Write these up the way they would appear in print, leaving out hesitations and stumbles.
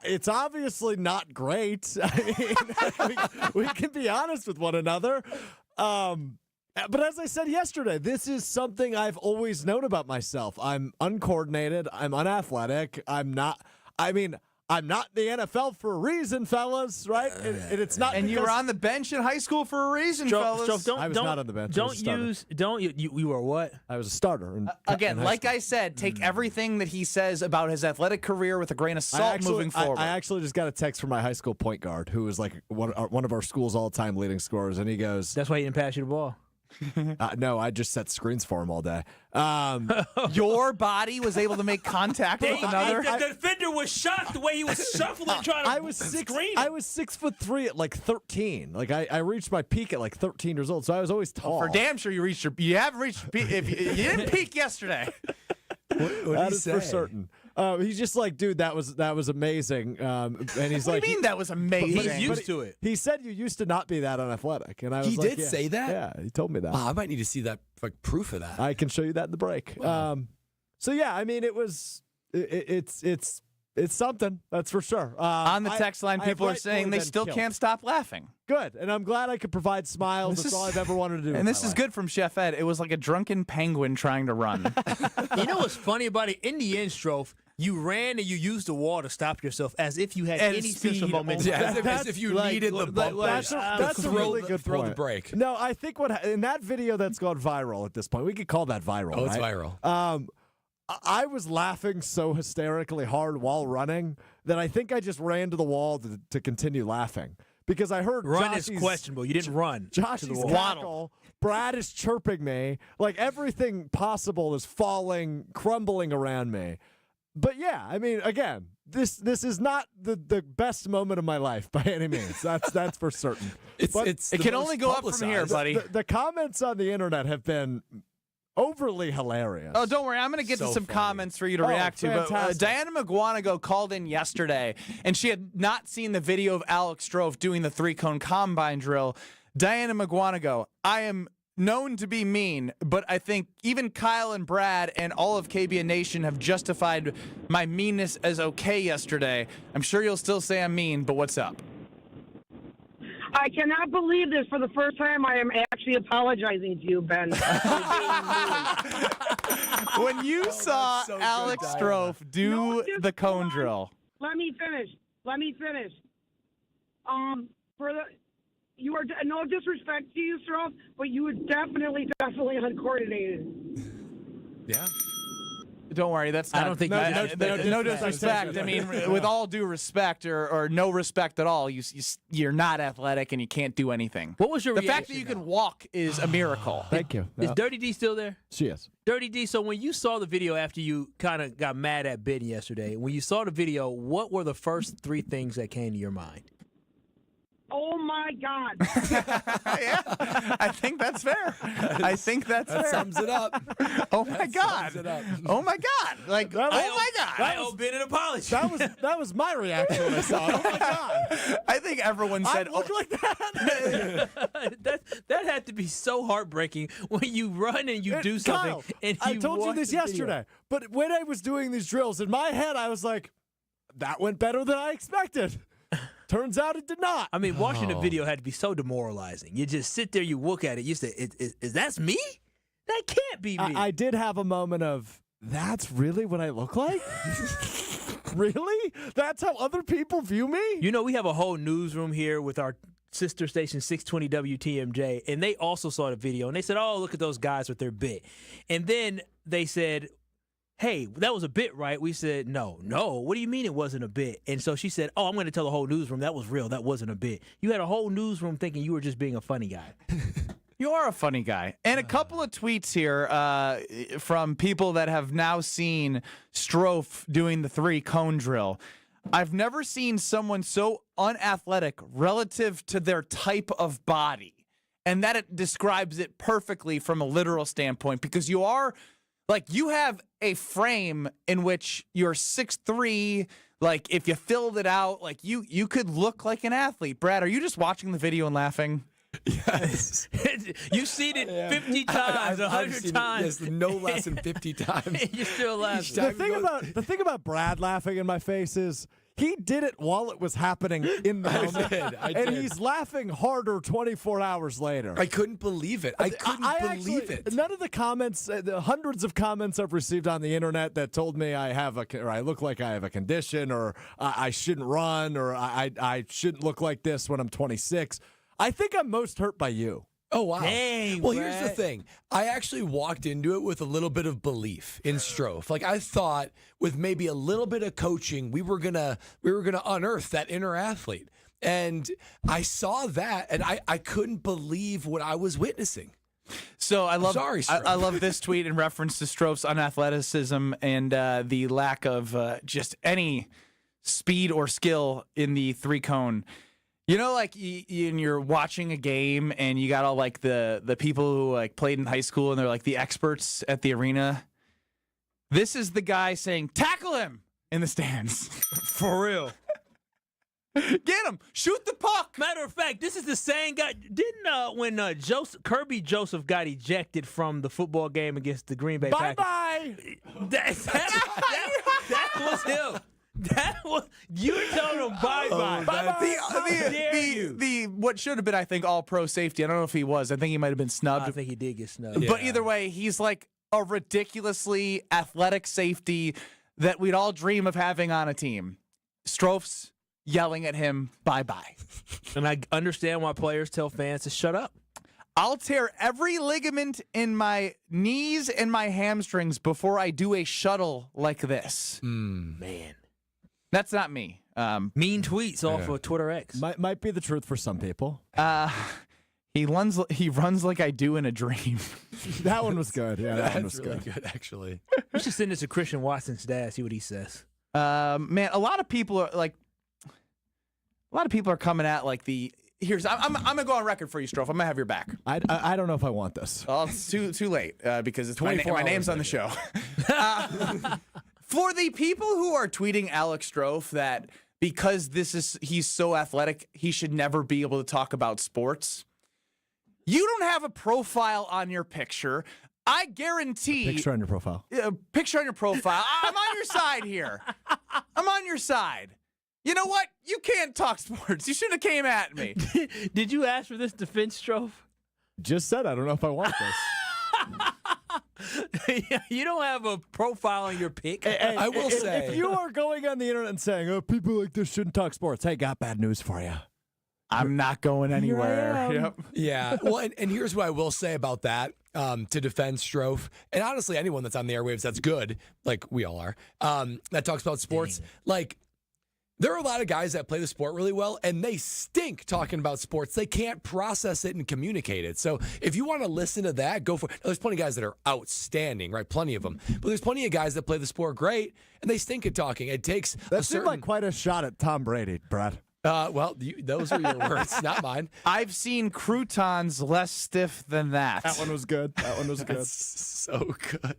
It's obviously not great. I mean, we can be honest with one another. But as I said yesterday, this is something I've always known about myself. I'm uncoordinated. I'm unathletic. I'm not the NFL for a reason, fellas, right? And it's not. And you were on the bench in high school for a reason, fellas. I was not on the bench. You were what? I was a starter. Again, like I said, take everything that he says about his athletic career with a grain of salt moving forward. I actually just got a text from my high school point guard, who was like one of our school's all-time leading scorers, and he goes, "That's why he didn't pass you the ball." No, I just set screens for him all day. Your body was able to make contact with another. The defender was shocked the way he was shuffling, trying to. I was 6'3" at like 13. Like I reached my peak at like 13 years old, so I was always tall. For damn sure you reached you haven't reached peak. If you didn't peak yesterday. What did he say? For certain. He's just like, dude, that was amazing. And he's what like, do you mean that was amazing? He's used to it. He said you used to not be that unathletic, and I was He like, did say that? Yeah, he told me that. Wow, I might need to see that, like, proof of that. I can show you that in the break. Wow. So yeah, I mean, it's something, that's for sure. On the text line, people are saying they still can't stop laughing. Good, and I'm glad I could provide smiles. That's all I've ever wanted to do. And this is good from Chef Ed. It was like a drunken penguin trying to run. You know what's funny about it? In the end, Strofe, you ran and you used the wall to stop yourself as if you had any sense of momentum. Yeah, as if you needed the bump. That's a really good throw point. the break. No, I think in that video that's gone viral at this point, we could call that viral. Oh, it's right? viral. I was laughing so hysterically hard while running that I think I just ran to the wall to continue laughing. Because I heard run is questionable. You didn't run. Josh's cackle. Brad is chirping me. Like everything possible is falling, crumbling around me. But yeah, I mean, again, this is not the best moment of my life by any means. That's for certain. It can only go up from here, buddy. The comments on the internet have been overly hilarious. Oh, don't worry. I'm going to get to some comments for you to react to. But Diana McGuanago called in yesterday, and she had not seen the video of Alex Strofe doing the 3-cone combine drill. Diana McGuanago, I am known to be mean, but I think even Kyle and Brad and all of KBN Nation have justified my meanness as okay yesterday. I'm sure you'll still say I'm mean, but what's up? I cannot believe this. For the first time, I am actually apologizing to you, Ben. When you saw Alex Strofe do the cone drill. Let me finish. You are no disrespect to you, Strofe, but you were definitely uncoordinated. Yeah. Don't worry, that's not. I don't think no disrespect. I mean, with all due respect or no respect at all, you're not athletic and you can't do anything. What was your reaction? The fact that you can walk is a miracle. Thank you. Is Dirty D still there? She is. Dirty D, so when you saw the video after you kind of got mad at Ben yesterday, when you saw the video, what were the first 3 things that came to your mind? Oh, my God. Yeah, I think that's fair. That sums it up. Oh, my God. Oh, my God. Like, oh, my God. I owe Ben an apology. That was my reaction when I saw it. Oh, my God. I think everyone said, I look like that. that had to be so heartbreaking when you run and you do something. Kyle, and I told you this yesterday, but when I was doing these drills, in my head, I was like, that went better than I expected. Turns out it did not. I mean, watching the video had to be so demoralizing. You just sit there, you look at it, you say, is that me? That can't be me. I did have a moment of, that's really what I look like? Really? That's how other people view me? You know, we have a whole newsroom here with our sister station 620 WTMJ, and they also saw the video, and they said, oh, look at those guys with their bit. And then they said, hey, that was a bit, right? We said, no. What do you mean it wasn't a bit? And so she said, oh, I'm going to tell the whole newsroom that was real. That wasn't a bit. You had a whole newsroom thinking you were just being a funny guy. You are a funny guy. And a couple of tweets here from people that have now seen Strofe doing the 3-cone drill. I've never seen someone so unathletic relative to their type of body. And that it describes it perfectly from a literal standpoint, because you are... like, you have a frame in which you're 6'3", like, if you filled it out, like, you could look like an athlete. Brad, are you just watching the video and laughing? Yes. You seen it 50 times, I've 100 seen it, times. yes, no less than 50 times. You're still laughing. The thing about Brad laughing in my face is he did it while it was happening in the moment. I And did. he's laughing harder 24 hours later. I couldn't believe it. I couldn't believe actually, it. None of the comments, the hundreds of comments I've received on the internet that told me or I look like I have a condition, or I shouldn't run, or I shouldn't look like this when I'm 26. I think I'm most hurt by you. Oh, wow. Dang, well, here's the Brad. thing. I actually walked into it with a little bit of belief in Strofe. Like, I thought with maybe a little bit of coaching, we were gonna unearth that inner athlete. And I saw that, and I couldn't believe what I was witnessing. So I love Sorry, Strofe. I love this tweet in reference to Strofe's unathleticism and the lack of just any speed or skill in the 3-cone. You know, like you're watching a game and you got all like the people who like played in high school and they're like the experts at the arena. This is the guy saying, "Tackle him!" in the stands. For real. Get him! Shoot the puck! Matter of fact, this is the same guy. Didn't when Kirby Joseph got ejected from the football game against the Green Bay Packers? Bye-bye. That was him. That was you told him bye-bye. How dare you? The what should have been, I think, all pro safety. I don't know if he was. I think he might have been snubbed. I think he did get snubbed. But either way, he's like a ridiculously athletic safety that we'd all dream of having on a team. Strofe's yelling at him, bye-bye. And I understand why players tell fans to shut up. I'll tear every ligament in my knees and my hamstrings before I do a shuttle like this. Man. That's not me. Mean tweets off of Twitter X. Might be the truth for some people. He runs like I do in a dream. That one was good. Yeah, that one was That's really good. good, actually. We should send this to Christian Watson's dad, see what he says. Man, a lot of people are coming at like the. I'm gonna go on record for you, Strofe. I'm gonna have your back. I don't know if I want this. Well, it's too late because it's my 24 name's hours on the show. For the people who are tweeting Alex Strofe that because he's so athletic, he should never be able to talk about sports. You don't have a profile on your picture. I guarantee. Picture on your profile. Picture on your profile. I'm on your side here. I'm on your side. You know what? You can't talk sports. You should have came at me. Did you ask for this defense, Strofe? Just said I don't know if I want this. You don't have a profile on your pic. Hey, I will say- if you are going on the internet and saying, "Oh, people like this shouldn't talk sports," hey, got bad news for you. I'm not going anywhere. am. Yep. Yeah. Well, and here's what I will say about that to defend Strofe, and honestly, anyone that's on the airwaves that's good, like we all are, that talks about sports. Like, there are a lot of guys that play the sport really well, and they stink talking about sports. They can't process it and communicate it. So if you want to listen to that, go for it. Now, there's plenty of guys that are outstanding, right? Plenty of them. But there's plenty of guys that play the sport great, and they stink at talking. It takes That a seemed certain... like quite a shot at Tom Brady, Brad. well, those are your words, not mine. I've seen croutons less stiff than that. That one was good. That one was good. So good.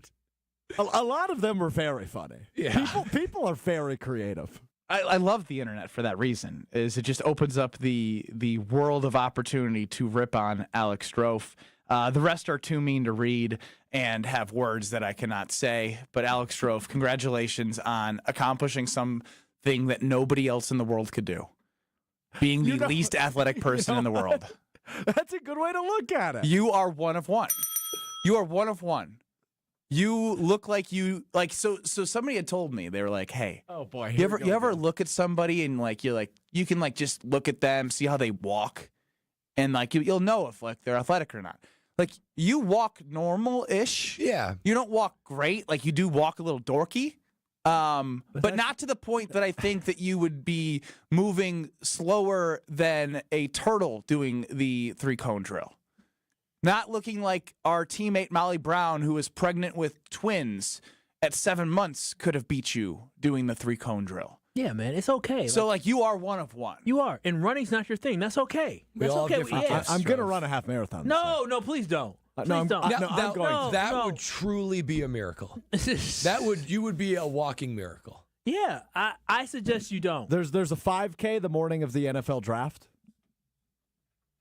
A lot of them were very funny. Yeah. People are very creative. I love the internet for that reason. Is it just opens up the world of opportunity to rip on Alex Strofe. The rest are too mean to read and have words that I cannot say. But Alex Strofe, congratulations on accomplishing something that nobody else in the world could do. Being the least athletic person in the world. That's a good way to look at it. You are one of one. You are one of one. You look like so somebody had told me, they were like, "Hey, Oh boy, you ever look at somebody and you can just look at them, see how they walk, and you'll know if they're athletic or not. Like, you walk normal-ish. Yeah. You don't walk great. Like, you do walk a little dorky. But not to the point that I think that you would be moving slower than a turtle doing the 3-cone drill. Not looking like our teammate Molly Brown, who was pregnant with twins at 7 months, could have beat you doing the 3-cone drill. Yeah, man, it's okay. So, you are one of one. You are. And running's not your thing. That's okay. We That's all have okay. different Yeah. gifts. I'm going to run a half marathon. No, please don't. Please no, I'm- don't. No, I'm going to. That would truly be a miracle. You would be a walking miracle. Yeah, I suggest you don't. There's a 5K the morning of the NFL draft.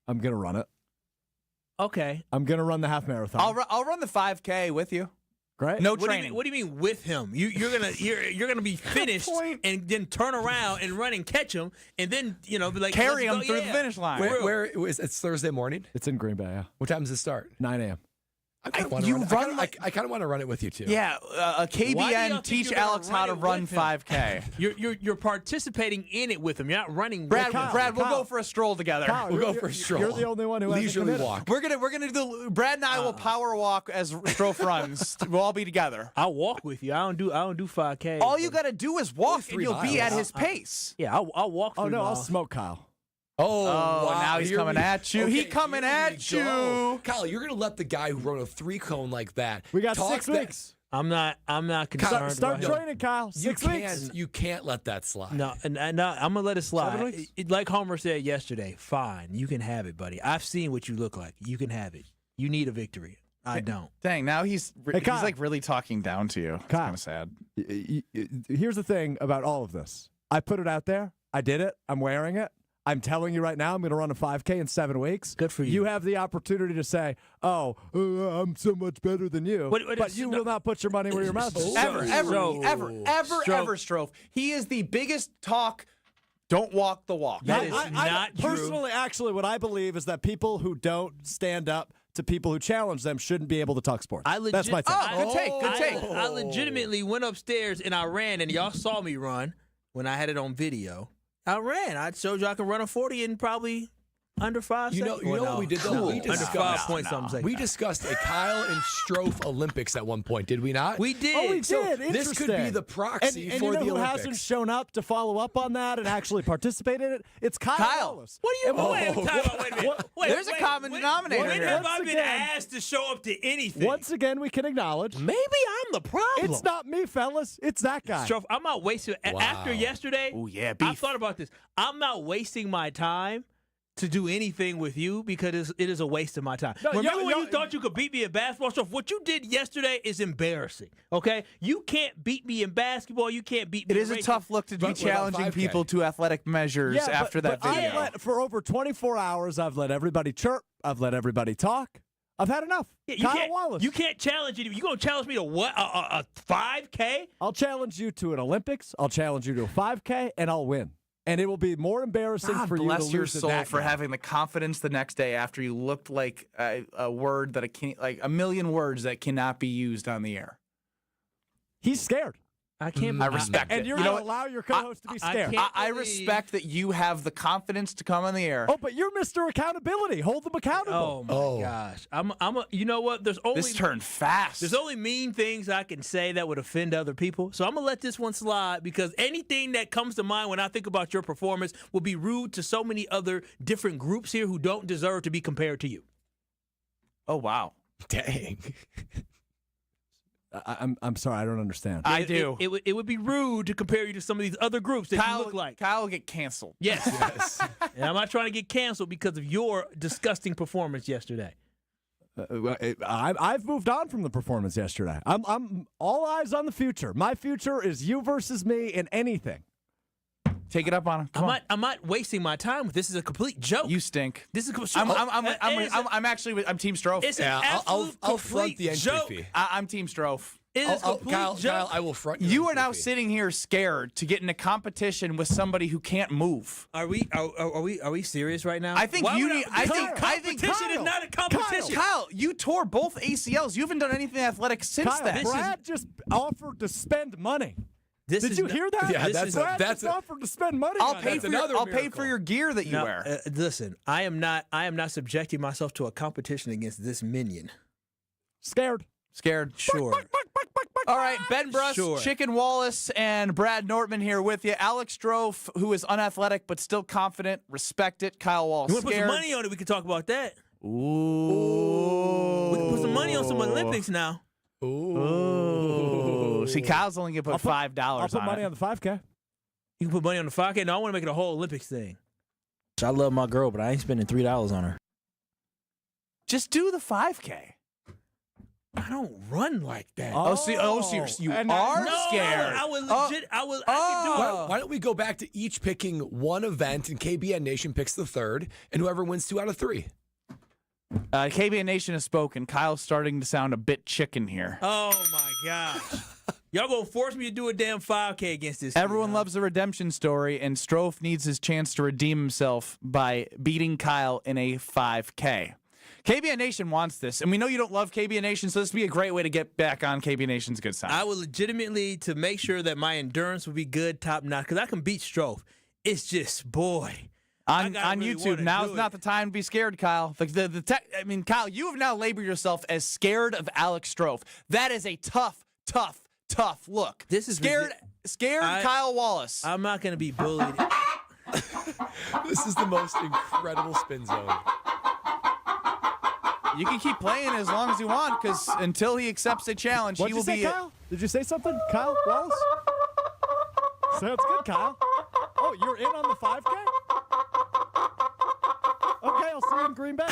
I'm going to run it. Okay. I'm going to run the half marathon. I'll run the 5K with you. Great. No What do you training. mean, what do you mean with him? You're gonna be finished and then turn around and run and catch him and then be like Carry let's him go. through Yeah. the finish line. Where is it's Thursday morning? It's in Green Bay, yeah. What time does it start? 9 a.m. I kind of want you to run run. I kind of want to run it with you too. Yeah, Why do y'all KBN think teach you're gonna Alex run how to it run with him? 5K. You're participating in it with him. You're not running Brad, with him. Brad, we'll Kyle. go for a stroll together. Kyle, We'll you're- go for a stroll. You're the only one who hasn't leisurely committed. walk. We're gonna do Brad and I will power walk as Strofe runs. We'll all be together. I'll walk with you. I don't do 5K. All you gotta do is walk, and 3 you'll be miles. at his pace. Yeah, I'll walk. Oh, 3 no, I'll miles. smoke Kyle. Oh, Oh, wow. now he's Here coming we- at you. He coming here we at go. you. Kyle, you're gonna let the guy who run a 3-cone like that. We got talk 6 that- weeks. I'm not concerned. Start about him. training, Kyle. You 6 weeks. You can't let that slide. No, and I'm gonna let it 7 slide. weeks? Like Homer said yesterday, fine, you can have it, buddy. I've seen what you look like. You can have it. You need a victory. I don't. Dang, now he's Kyle. like really talking down to you. It's Kyle. kind of sad. Here's the thing about all of this. I put it out there. I did it. I'm wearing it. I'm telling you right now, I'm going to run a 5K in 7 weeks. Good for you. You have the opportunity to say, "Oh, I'm so much better than you," What- but you will not put your money where your mouth is. Ever, So- ever, Strofe. He is the biggest talk. Don't walk the walk. That is not true. Personally, actually, what I believe is that people who don't stand up to people who challenge them shouldn't be able to talk sports. That's my take. Oh, good take, good take. I legitimately went upstairs and I ran, and y'all saw me run when I had it on video. I ran. I showed you I can run a 40 in probably under 5 You know seconds. what we did though? No, We under discussed 5 point something. We discussed a Kyle and Strofe Olympics at one point, did we not? We did. Oh, we did. So this could be Interesting. the proxy and for you know the who Olympics. hasn't shown up to follow up on that and actually participate in it? It's Kyle. Wallace. What do you And wait, time out, wait a minute. Wait, There's a common denominator When here. have I Once been again- asked to show up to anything? Once again, we can acknowledge Maybe I'm the problem. it's not me, fellas. It's that guy. Strofe, I'm not wasting. After yesterday, Oh, yeah, I beef. thought about this. I'm not wasting my time to do anything with you because it is a waste of my time. No, Remember when yo- you thought you could beat me in basketball? Strofe, what you did yesterday is embarrassing. Okay, you can't beat me in basketball. You can't beat me. It in is a racing. tough look to be But what about challenging 5K? people to athletic measures Yeah, after that but video. for over 24 hours, I've let everybody chirp. I've let everybody talk. I've had enough. Yeah, you Kyle can't, Wallace. You can't challenge it. You gonna challenge me to what? A 5K? I'll challenge you to an Olympics. I'll challenge you to a 5K, and I'll win. And it will be more embarrassing God for you to bless lose your to soul that for guy. having the confidence the next day after you looked like a word that like a million words that cannot be used on the air. He's scared. I can't. I respect And it. you're You know going to what? allow your co-host to be I scared. can't- I believe- respect that you have the confidence to come on the air. Oh, but you're Mr. Accountability. Hold them accountable. Oh my gosh! I'm a. You know what? There's only This turned fast. There's only mean things I can say that would offend other people. So I'm going to let this one slide because anything that comes to mind when I think about your performance will be rude to so many other different groups here who don't deserve to be compared to you. Oh wow. Dang. I'm sorry. I don't understand. I do. It would be rude to compare you to some of these other groups that you look like. Kyle will get canceled. Yes. Yes. And I'm not trying to get canceled because of your disgusting performance yesterday. I've moved on from the performance yesterday. I'm all eyes on the future. My future is you versus me in anything. Take it up on him. Come on. I'm not wasting my time with this. Is a complete joke. You stink. This is I'm actually I'm Team Strofe. It's an Yeah, absolute I'll front the entry joke. fee. I'm Team Strofe. It is a complete Kyle, joke. I will front You are now entry fee. sitting here scared to get in a competition with somebody who can't move. Are we serious right now? I think Why you would need. I think. competition is not a competition. Kyle, you tore both ACLs. You haven't done anything athletic since Kyle, then. Brad just offered to spend money. This Did is you not- hear that? Yeah, This Brad is just offered to spend money. I'll on pay it. for another I'll pay miracle. for your gear that you No, wear. listen, I am not subjecting myself to a competition against this minion. Scared. Scared. Sure. All right, Ben Bruss, Sure. Chicken Wallace, and Brad Nortman here with you. Alex Strofe, who is unathletic but still confident. Respect it. Kyle Wallace. You want to put some scared. money on it? We can talk about that. Ooh. We can put some money on some Olympics now. Ooh. See, Kyle's only gonna put $5 I'll put on money it. on the 5K. You can put money on the 5K. No, I want to make it a whole Olympics thing. I love my girl, but I ain't spending $3 on her. Just do the 5K. I don't run like that. Oh, see, you And are no, scared. I would Oh. legit. I can do it. Why don't we go back to each picking one event, and KBN Nation picks the third, and whoever wins 2 out of 3. KBN Nation has spoken. Kyle's starting to sound a bit chicken here. Oh, my gosh. Y'all gonna force me to do a damn 5K against this Everyone team, loves a redemption story, and Strofe needs his chance to redeem himself by beating Kyle in a 5K. KBN Nation wants this, and we know you don't love KBN Nation, so this would be a great way to get back on KBN Nation's good side. I would legitimately, to make sure that my endurance would be good, top notch, because I can beat Strofe. It's just, boy. On really YouTube, wanna now's do not it. the time to be scared, Kyle. Kyle, you have now labeled yourself as scared of Alex Strofe. That is a tough look. This is scared Kyle Wallace. I'm not going to be bullied. This is the most incredible spin zone. You can keep playing as long as you want, because until he accepts a challenge, What'd he you will say, be. Kyle? Did you say something? Kyle Wallace? Sounds good, Kyle. Oh, you're in on the 5K? Okay, I'll see you in Green Bay.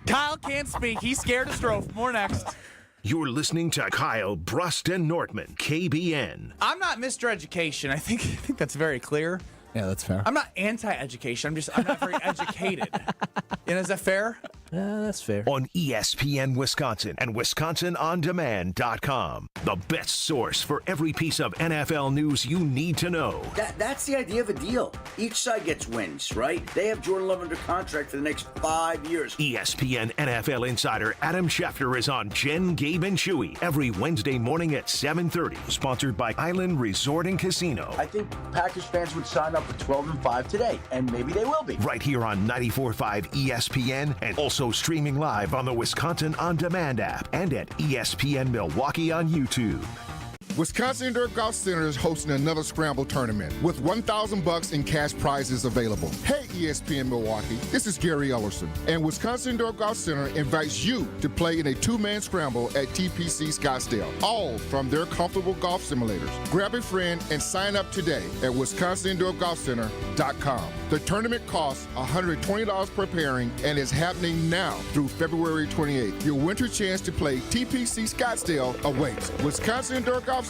Kyle can't speak. He's scared of Strofe. More next. You're listening to Kyle Bruston Nortman, KBN. I'm not Mr. Education. I think that's very clear. Yeah, that's fair. I'm not anti-education. I'm not very educated. And is that fair? That's fair. On ESPN Wisconsin and WisconsinOnDemand.com. The best source for every piece of NFL news you need to know. That's the idea of a deal. Each side gets wins, right? They have Jordan Love under contract for the next 5 years. ESPN NFL insider Adam Schefter is on Jen, Gabe, and Chewy every Wednesday morning at 7:30. Sponsored by Island Resort and Casino. I think Packers fans would sign up for 12-5 today, and maybe they will be. Right here on 94.5 ESPN and also streaming live on the Wisconsin On Demand app and at ESPN Milwaukee on YouTube. Wisconsin Indoor Golf Center is hosting another Scramble tournament with $1,000 in cash prizes available. Hey, ESPN Milwaukee, this is Gary Ellerson, and Wisconsin Indoor Golf Center invites you to play in a two-man scramble at TPC Scottsdale, all from their comfortable golf simulators. Grab a friend and sign up today at WisconsinIndoorGolfCenter.com. The tournament costs $120 per pairing and is happening now through February 28th. Your winter chance to play TPC Scottsdale awaits. WisconsinIndoorGolfCenter.com.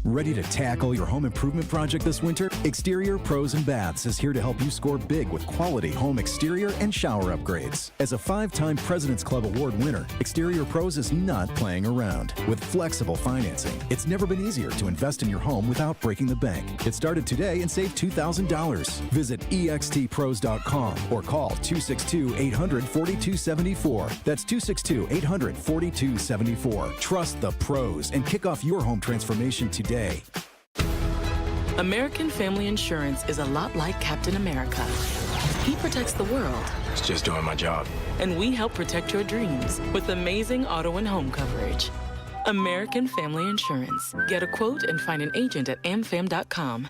Ready to tackle your home improvement project this winter? Exterior Pros and Baths is here to help you score big with quality home exterior and shower upgrades. As a 5-time President's Club Award winner, Exterior Pros is not playing around. With flexible financing, it's never been easier to invest in your home without breaking the bank. Get started today and save $2,000. Visit extpros.com or call 262-800-4274. That's 262-800-4274. Trust the pros and kick off your home transformation today. American Family Insurance is a lot like Captain America. He protects the world. It's just doing my job. And we help protect your dreams with amazing auto and home coverage. American Family Insurance. Get a quote and find an agent at amfam.com.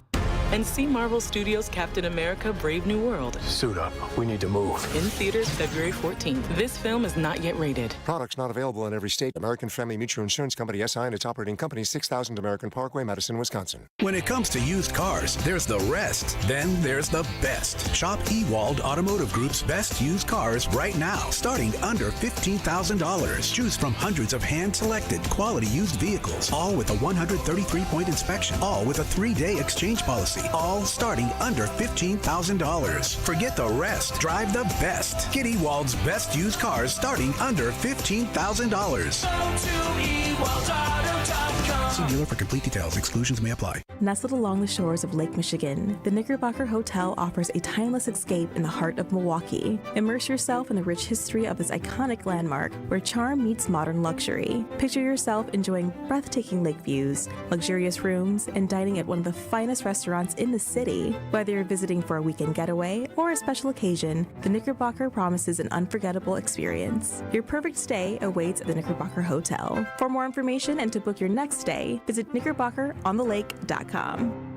And see Marvel Studios' Captain America: Brave New World. Suit up. We need to move. In theaters February 14th. This film is not yet rated. Products not available in every state. American Family Mutual Insurance Company, SI, and its operating company, 6000 American Parkway, Madison, Wisconsin. When it comes to used cars, there's the rest. Then there's the best. Shop Ewald Automotive Group's best used cars right now, starting under $15,000. Choose from hundreds of hand-selected quality used vehicles, all with a 133-point inspection, all with a 3-day exchange policy. All starting under $15,000. Forget the rest. Drive the best. Get Ewald's best used cars starting under $15,000. See dealer for complete details. Exclusions may apply. Nestled along the shores of Lake Michigan, the Knickerbocker Hotel offers a timeless escape in the heart of Milwaukee. Immerse yourself in the rich history of this iconic landmark where charm meets modern luxury. Picture yourself enjoying breathtaking lake views, luxurious rooms, and dining at one of the finest restaurants in the city. Whether you're visiting for a weekend getaway or a special occasion, the Knickerbocker promises an unforgettable experience. Your perfect stay awaits at the Knickerbocker Hotel. For more information and to book your next stay, visit knickerbockerontheLake.com.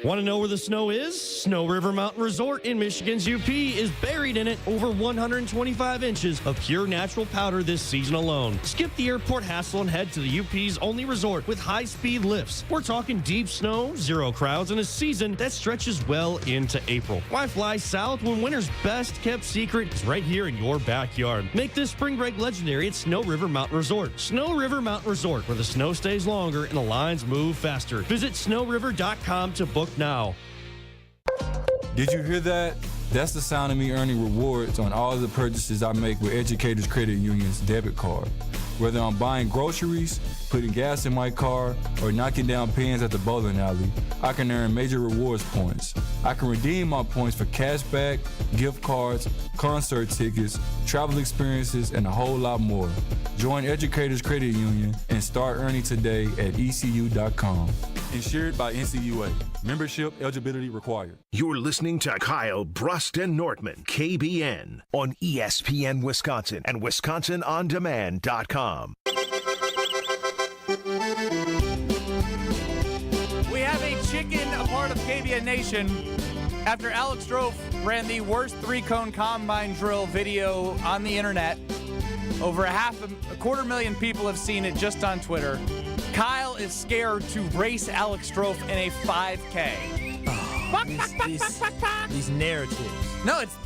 Want to know where the snow is? Snow River Mountain Resort in Michigan's UP is buried in it over 125 inches of pure natural powder this season alone. Skip the airport hassle and head to the UP's only resort with high-speed lifts. We're talking deep snow, zero crowds, and a season that stretches well into April. Why fly south when winter's best-kept secret is right here in your backyard? Make this spring break legendary at Snow River Mountain Resort. Snow River Mountain Resort, where the snow stays longer and the lines move faster. Visit snowriver.com to book now. Did you hear that? That's the sound of me earning rewards on all of the purchases I make with Educators Credit Union's debit card. Whether I'm buying groceries, putting gas in my car, or knocking down pins at the bowling alley, I can earn major rewards points. I can redeem my points for cashback, gift cards, concert tickets, travel experiences, and a whole lot more. Join Educators Credit Union and start earning today at ECU.com. Insured by NCUA. Membership eligibility required. You're listening to Kyle Brust and Nortman, KBN, on ESPN Wisconsin and WisconsinOnDemand.com. We have a chicken, a part of KBN Nation, after Alex Strofe ran the worst three-cone combine drill video on the internet. Over a 250,000 people have seen it just on Twitter. Kyle is scared to race Alex Strofe in a 5K. These narratives. No, it's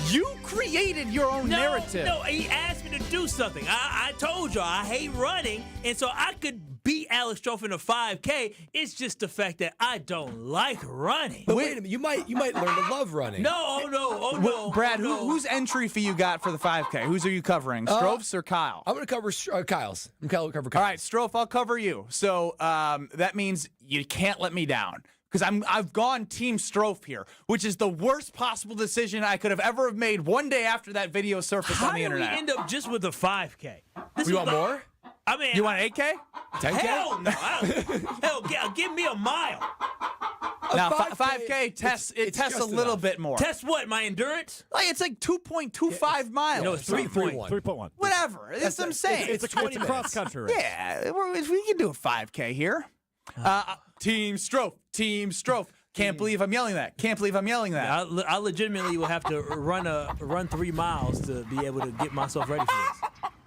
you created your own narrative. No, he asked me to do something. I told you I hate running, and so I could beat Alex Strofe in a 5K. It's just the fact that I don't like running. But wait a minute, you might learn to love running. No. Brad, whose entry fee you got for the 5K? Whose are you covering, Strofe's or Kyle? I'm going to cover Kyle's. I'm going to cover Kyle's. All right, Strofe, I'll cover you. So that means you can't let me down. Because I've gone Team Strofe here, which is the worst possible decision I could have ever made one day after that video surfaced on the internet. How did we end up just with a 5K? You want more? I mean, you want 8K? 10K? Hell no. Hell, give me a mile. Now, 5K tests a little bit more. Test what? My endurance? Like it's like 2.25 miles. No, it's 3.1. 3.1. Whatever. That's what I'm saying. It's a cross country race. Yeah, we can do a 5K here. Team Strofe. Team Strofe. Can't believe I'm yelling that. Can't believe I'm yelling that. I legitimately will have to run 3 miles to be able to get myself ready for this.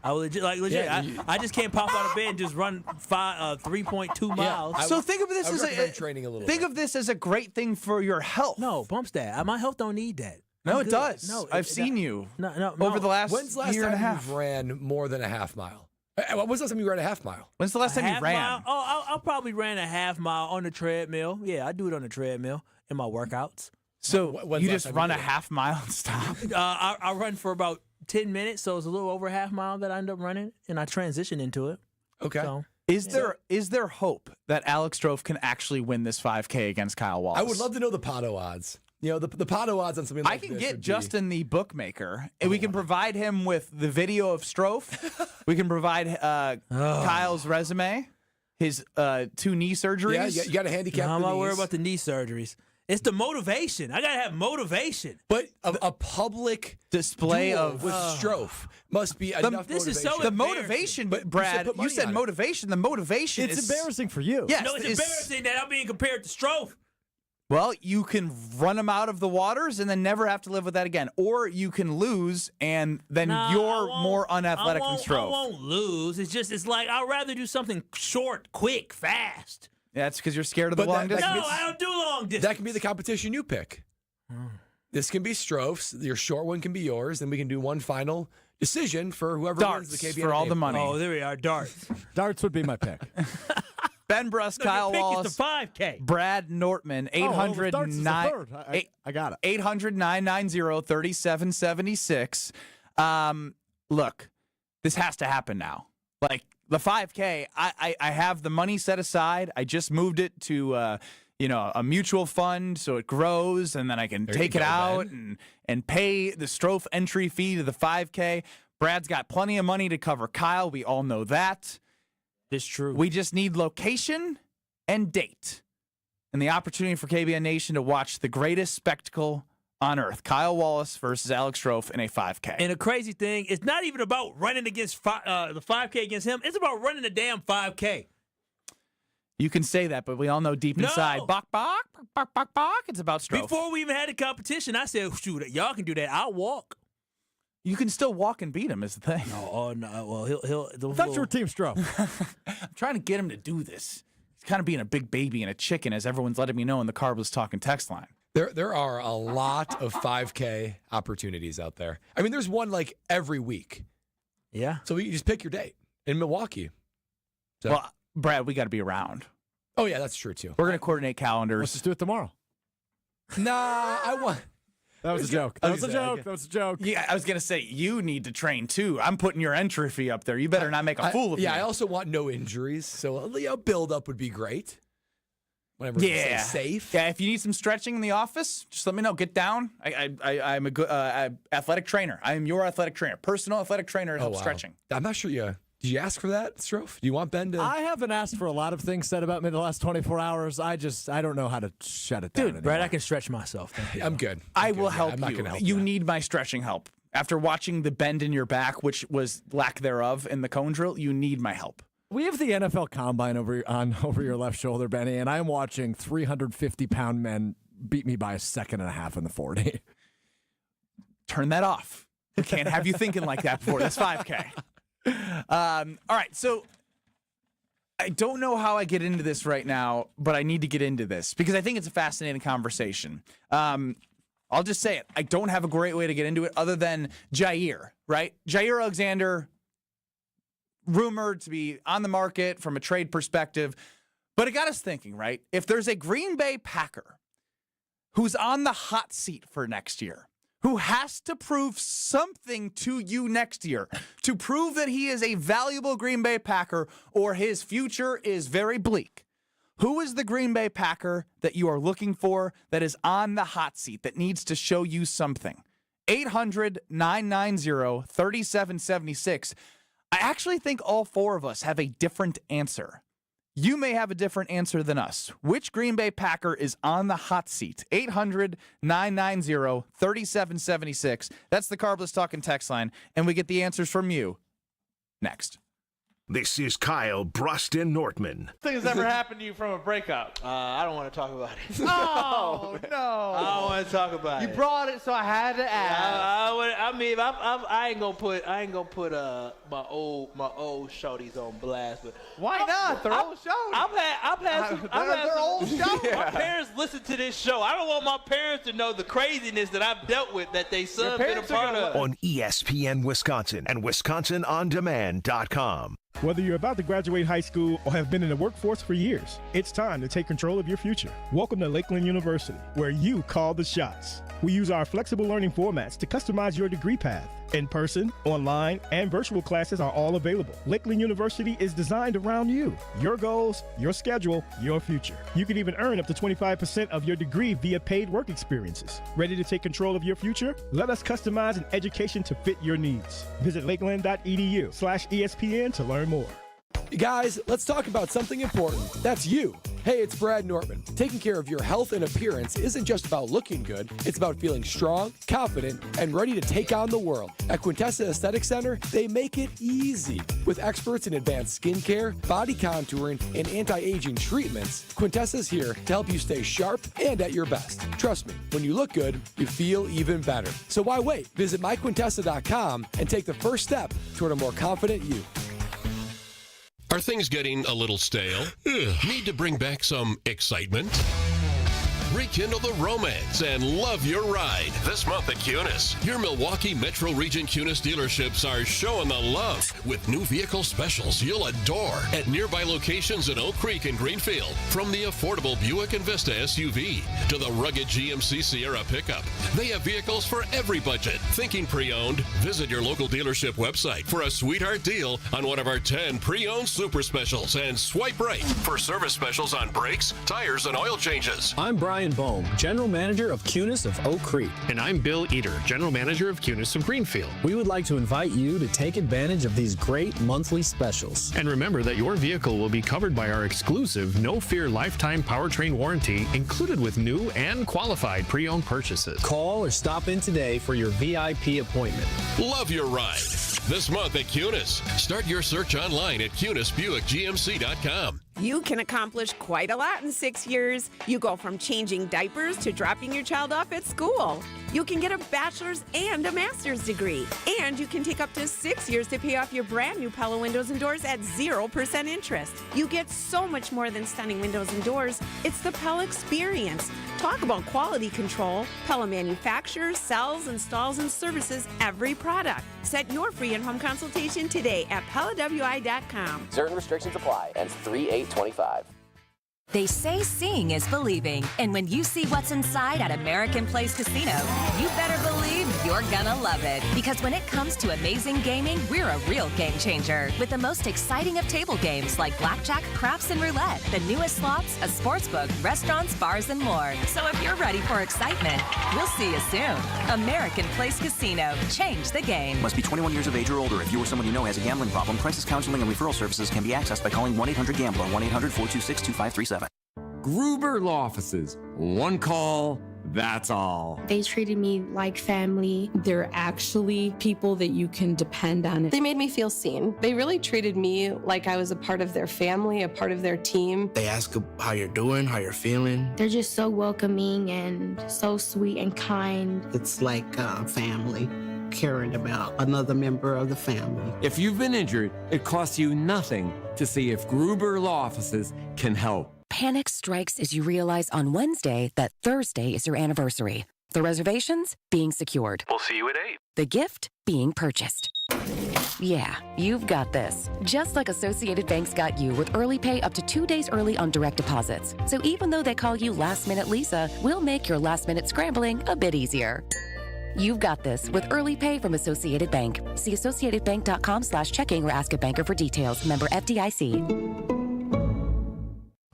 I just can't pop out of bed and just run 3.2 miles. So think of this as training a little. Think of this as a great thing for your health. No, Bumstead. My health don't need that. No, I'm it good. does. No, I've seen you over the last When's the last year and a time half. you ran more than a half mile? When's the last time you ran a half mile? When's the last time you ran? Mile? Oh, I probably ran a half mile on the treadmill. Yeah, I do it on the treadmill in my workouts. So you just run a half mile and stop? I run for about 10 minutes, so it's a little over a half mile that I end up running, and I transition into it. Okay. So, Is there hope that Alex Strofe can actually win this 5K against Kyle Wallace? I would love to know the Pato odds. You know, the Pato odds on something like this. I can get Justin the bookmaker, and we can provide him with the video of Strofe. We can provide Kyle's resume, his 2 knee surgeries. Yeah, you got a handicap. I'm not worried about the knee surgeries. It's the motivation. I gotta have motivation. But a public display of with Strofe must be enough. This is so the motivation, but Brad, you said motivation. The motivation It's is embarrassing for you. Yes, no, it's embarrassing that I'm being compared to Strofe. Well, you can run him out of the waters and then never have to live with that again. Or you can lose and then you're more unathletic than Strofe. I won't lose. It's like I'd rather do something short, quick, fast. Yeah, that's because you're scared of the long distance. No, I don't do long distance. That can be the competition you pick. This can be Strofe's. Your short one can be yours. Then we can do one final decision for whoever wins the KBN for all the money. Oh, there we are. Darts. Darts would be my pick. Ben Brust, Kyle Wallace, is the 5K. Brad Nortman, 800 I got it. 800-990-3776. Look, this has to happen now. Like the 5K, I have the money set aside. I just moved it to a mutual fund so it grows, and then I can take it out and pay the Strofe entry fee to the 5K. Brad's got plenty of money to cover Kyle. We all know that. It's true. We just need location and date and the opportunity for KBN Nation to watch the greatest spectacle on earth. Kyle Wallace versus Alex Strofe in a 5K. And the crazy thing, it's not even about running against the 5K against him. It's about running the damn 5K. You can say that, but we all know deep inside, bok, it's about Strofe. Before we even had the competition, I said, shoot, y'all can do that. I'll walk. You can still walk and beat him is the thing. No. Well, he'll. I thought you were Team Strofe. I'm trying to get him to do this. He's kind of being a big baby and a chicken, as everyone's letting me know in the Carbless Talking text line. There are a lot of 5K opportunities out there. I mean, there's one like every week. Yeah. So you just pick your date in Milwaukee. So. Well, Brad, we got to be around. Oh, yeah, that's true, too. We're going to coordinate calendars. Let's just do it tomorrow. Nah, I want. That was a joke. That was a joke. That was a joke. Yeah, I was going to say, you need to train too. I'm putting your entry fee up there. You better not make a fool of me. Yeah, I also want no injuries. So a build up would be great. Whenever we stay safe. Yeah, if you need some stretching in the office, just let me know. Get down. I'm a good athletic trainer. I am your athletic trainer. Personal athletic trainer to help stretching. I'm not sure did you ask for that, Strofe? Do you want Ben to? I haven't asked for a lot of things said about me in the last 24 hours. I don't know how to shut it down. Dude, Brad, I can stretch myself. I'm good. I will help I'm not you. gonna help You need my stretching help. After watching the bend in your back, which was lack thereof in the cone drill, you need my help. We have the NFL Combine over your left shoulder, Benny, and I'm watching 350-pound men beat me by a second and a half in the 40. Turn that off. We can't have you thinking like that before this 5K. All right, so I don't know how I get into this right now, but I need to get into this because I think it's a fascinating conversation. I'll just say it. I don't have a great way to get into it other than Jair, right? Jair Alexander, rumored to be on the market from a trade perspective, but it got us thinking, right? If there's a Green Bay Packer who's on the hot seat for next year, who has to prove something to you next year to prove that he is a valuable Green Bay Packer or his future is very bleak. Who is the Green Bay Packer that you are looking for that is on the hot seat that needs to show you something? 800-990-3776. I actually think all four of us have a different answer. You may have a different answer than us. Which Green Bay Packer is on the hot seat? 800-990-3776. That's the Carbless Talking text line, and we get the answers from you next. This is Kyle Bruston Nortman. Thing has ever happened to you from a breakup? I don't want to talk about it. Oh, no. I don't want to talk about it. You brought it, so I had to ask. I ain't gonna put my old shorties on blast, but why not? They're old shorties. I've had some. They're old shorties. My parents listen to this show. I don't want my parents to know the craziness that I've dealt with that they son been a part of. On ESPN Wisconsin and WisconsinOnDemand.com. Whether you're about to graduate high school or have been in the workforce for years, it's time to take control of your future. Welcome to Lakeland University, where you call the shots. We use our flexible learning formats to customize your degree path. In-person, online, and virtual classes are all available. Lakeland University is designed around you, your goals, your schedule, your future. You can even earn up to 25% of your degree via paid work experiences. Ready to take control of your future? Let us customize an education to fit your needs. Visit lakeland.edu/ESPN to learn more. Guys, let's talk about something important. That's you. Hey, it's Brad Nortman. Taking care of your health and appearance isn't just about looking good. It's about feeling strong, confident, and ready to take on the world. At Quintessa Aesthetic Center, they make it easy. With experts in advanced skincare, body contouring, and anti-aging treatments, Quintessa's here to help you stay sharp and at your best. Trust me, when you look good, you feel even better. So why wait? Visit myquintessa.com and take the first step toward a more confident you. Are things getting a little stale? Need to bring back some excitement? Rekindle the romance and love your ride this month at Cunis. Your Milwaukee Metro Region Cunis dealerships are showing the love with new vehicle specials you'll adore at nearby locations in Oak Creek and Greenfield. From the affordable Buick and Vista SUV to the rugged GMC Sierra pickup, they have vehicles for every budget. Thinking pre-owned? Visit your local dealership website for a sweetheart deal on one of our 10 pre-owned super specials and swipe right for service specials on brakes, tires, and oil changes. I'm Brian Bohm, General Manager of Cunis of Oak Creek. And I'm Bill Eater, General Manager of Cunis of Greenfield. We would like to invite you to take advantage of these great monthly specials. And remember that your vehicle will be covered by our exclusive No Fear Lifetime Powertrain Warranty included with new and qualified pre-owned purchases. Call or stop in today for your VIP appointment. Love your ride this month at Cunis. Start your search online at CunisBuickGMC.com. You can accomplish quite a lot in 6 years. You go from changing diapers to dropping your child off at school. You can get a bachelor's and a master's degree. And you can take up to 6 years to pay off your brand new Pella windows and doors at 0% interest. You get so much more than stunning windows and doors. It's the Pella experience. Talk about quality control. Pella manufactures, sells, installs, and services every product. Set your free in-home consultation today at PellaWI.com. Certain restrictions apply. Ends 3/8/25. They say seeing is believing, and when you see what's inside at American Place Casino, you better believe you're gonna love it. Because when it comes to amazing gaming, we're a real game changer. With the most exciting of table games like blackjack, craps, and roulette, the newest slots, a sportsbook, restaurants, bars, and more. So if you're ready for excitement, we'll see you soon. American Place Casino. Change the game. Must be 21 years of age or older. If you or someone you know has a gambling problem, crisis counseling and referral services can be accessed by calling 1-800-GAMBLER, 1-800-426-2537. Gruber Law Offices. One call, that's all. They treated me like family. They're actually people that you can depend on. They made me feel seen. They really treated me like I was a part of their family, a part of their team. They ask how you're doing, how you're feeling. They're just so welcoming and so sweet and kind. It's like family. Caring about another member of the family. If you've been injured, it costs you nothing to see if Gruber Law Offices can help. Panic strikes as you realize on Wednesday that Thursday is your anniversary. The reservations being secured. We'll see you at 8. The gift being purchased. Yeah, you've got this. Just like Associated Bank's got you with early pay up to 2 days early on direct deposits. So even though they call you Last Minute Lisa, we'll make your last minute scrambling a bit easier. You've got this with early pay from Associated Bank. See associatedbank.com/checking or ask a banker for details. Member FDIC.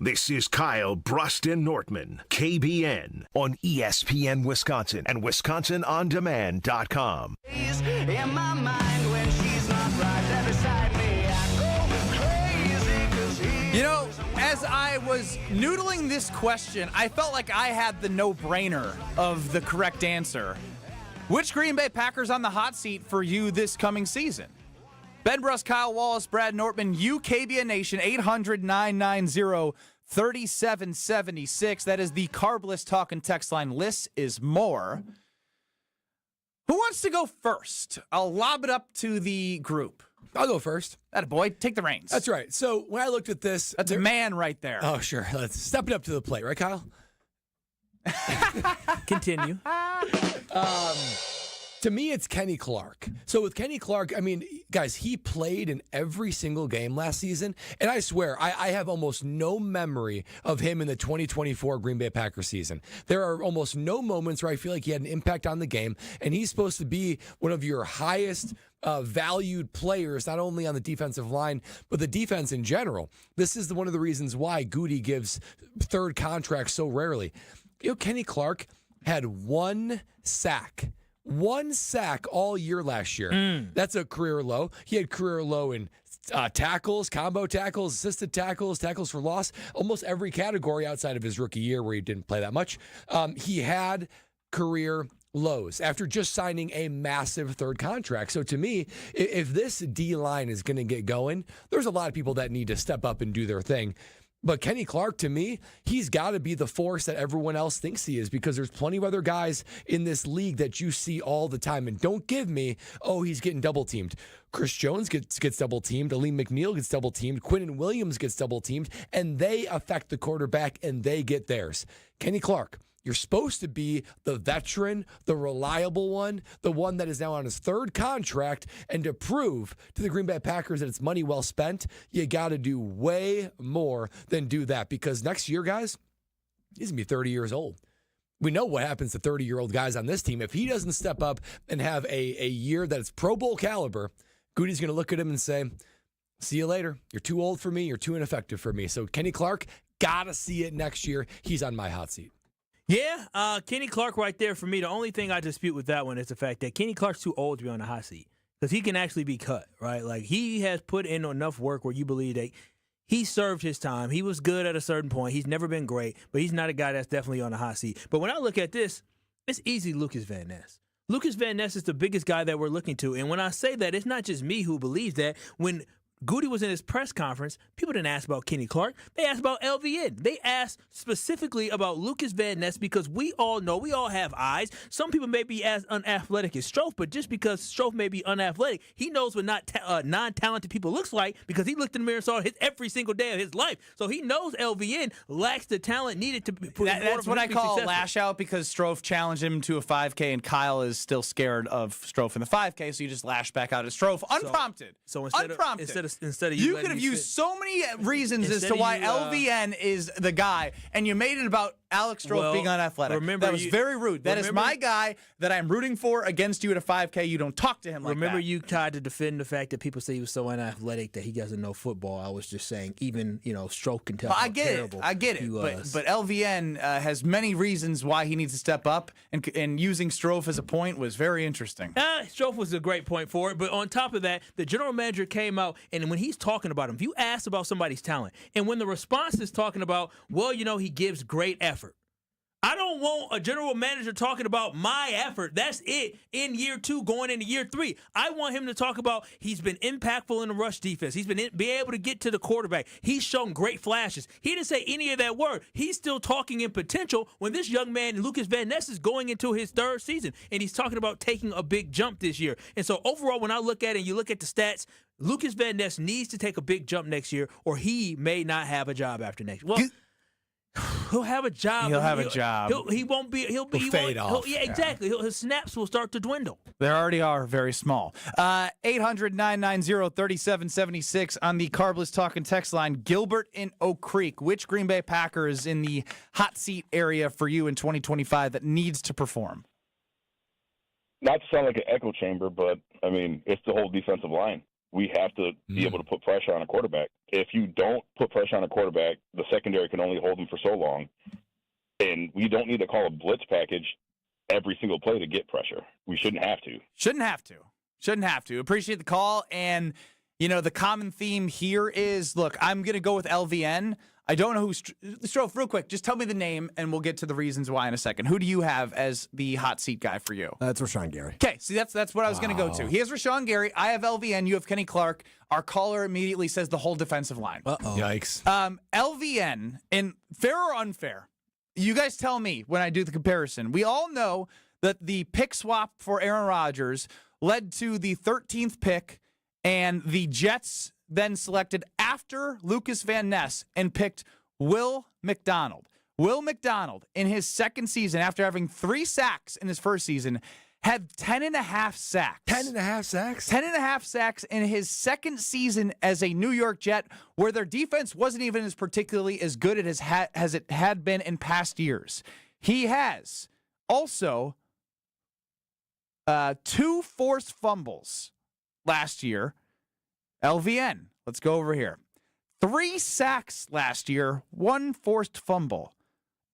This is Kyle Bruston Nortman, KBN, on ESPN Wisconsin and WisconsinOnDemand.com. In my mind when she's not right there beside me, I go crazy 'cause You know, as I was noodling this question, I felt like I had the no-brainer of the correct answer. Which Green Bay Packers on the hot seat for you this coming season? Ben Bruss, Kyle Wallace, Brad Nortman, UKBN Nation, 800-990-3776. That is the Carbless Talk and Text line. Less is more. Who wants to go first? I'll lob it up to the group. I'll go first. Boy, take the reins. That's right. So when I looked at this... That's a man right there. Oh, sure. Let's step it up to the plate. Right, Kyle? Continue. To me, it's Kenny Clark. So with Kenny Clark, I mean, guys, he played in every single game last season. And I swear, I have almost no memory of him in the 2024 Green Bay Packers season. There are almost no moments where I feel like he had an impact on the game. And he's supposed to be one of your highest valued players, not only on the defensive line, but the defense in general. This is one of the reasons why Goody gives third contracts so rarely. You know, Kenny Clark had one sack all year last year. That's a career low. He had career low in tackles, combo tackles, assisted tackles, tackles for loss, almost every category outside of his rookie year where he didn't play that much. He had career lows after just signing a massive third contract. So to me, if this D-line is going to get going, there's a lot of people that need to step up and do their thing. But Kenny Clark, to me, he's got to be the force that everyone else thinks he is, because there's plenty of other guys in this league that you see all the time. And don't give me, oh, he's getting double teamed. Chris Jones gets double teamed. Aleem McNeil gets double teamed. Quinnen Williams gets double teamed. And they affect the quarterback and they get theirs. Kenny Clark, you're supposed to be the veteran, the reliable one, the one that is now on his third contract. And to prove to the Green Bay Packers that it's money well spent, you got to do way more than do that. Because next year, guys, he's going to be 30 years old. We know what happens to 30-year-old guys on this team. If he doesn't step up and have a year that's Pro Bowl caliber, Goody's going to look at him and say, see you later. You're too old for me. You're too ineffective for me. So Kenny Clark, got to see it next year. He's on my hot seat. Yeah, Kenny Clark right there for me. The only thing I dispute with that one is the fact that Kenny Clark's too old to be on the hot seat, because he can actually be cut, right? Like, he has put in enough work where you believe that he served his time. He was good at a certain point. He's never been great, but he's not a guy that's definitely on the hot seat. But when I look at this, it's easy Lucas Van Ness. Lucas Van Ness is the biggest guy that we're looking to. And when I say that, it's not just me who believes that. When Goody was in his press conference, people didn't ask about Kenny Clark. They asked about LVN. They asked specifically about Lucas Van Ness, because we all know, we all have eyes. Some people may be as unathletic as Strofe, but just because Strofe may be unathletic, he knows what non-talented people looks like, because he looked in the mirror and saw it every single day of his life. So he knows LVN lacks the talent needed to be. That's what I call a lash out, because Strofe challenged him to a 5K, and Kyle is still scared of Strofe in the 5K, so you just lash back out at Strofe unprompted. So instead of instead of you could have used so many reasons as to why LVN is the guy, and you made it about Alex Strofe being unathletic. That was very rude. That is my guy that I'm rooting for against you at a 5K. You don't talk to him like that. Remember, you tried to defend the fact that people say he was so unathletic that he doesn't know football. I was just saying, even Strofe can tell. I get it. But LVN has many reasons why he needs to step up, and using Strofe as a point was very interesting. Strofe was a great point for it, but on top of that, the general manager came out, and when he's talking about him, if you ask about somebody's talent, and when the response is talking about, he gives great effort. I don't want a general manager talking about my effort. That's it in year 2 going into year 3. I want him to talk about he's been impactful in the rush defense. He's been be able to get to the quarterback. He's shown great flashes. He didn't say any of that word. He's still talking in potential when this young man, Lucas Van Ness, is going into his 3rd season, and he's talking about taking a big jump this year. And so overall, when I look at it and you look at the stats, Lucas Van Ness needs to take a big jump next year, or he may not have a job after next year. Well, he'll have a job. He'll have a job. He won't be. He'll fade off. Yeah, exactly. His snaps will start to dwindle. They already are very small. 800-990-3776 on the Carbless Talking text line. Gilbert in Oak Creek. Which Green Bay Packer is in the hot seat area for you in 2025 that needs to perform? Not to sound like an echo chamber, but, it's the whole defensive line. We have to be able to put pressure on a quarterback. If you don't put pressure on a quarterback, the secondary can only hold him for so long. And we don't need to call a blitz package every single play to get pressure. We shouldn't have to. Shouldn't have to. Appreciate the call. And, the common theme here is, look, I'm going to go with LVN. I don't know who Strofe, real quick, just tell me the name, and we'll get to the reasons why in a second. Who do you have as the hot seat guy for you? That's Rashawn Gary. Okay, see, that's what I was going to go to. He has Rashawn Gary. I have LVN. You have Kenny Clark. Our caller immediately says the whole defensive line. Uh-oh. Yikes. LVN, and fair or unfair, you guys tell me when I do the comparison. We all know that the pick swap for Aaron Rodgers led to the 13th pick, and the Jets then selected after Lucas Van Ness and picked Will McDonald. Will McDonald, in his 2nd season, after having 3 sacks in his 1st season, had 10.5 sacks. 10.5 sacks? 10.5 sacks in his 2nd season as a New York Jet, where their defense wasn't even as particularly as good as it had been in past years. He has also 2 forced fumbles last year. LVN, let's go over here. 3 sacks last year, 1 forced fumble.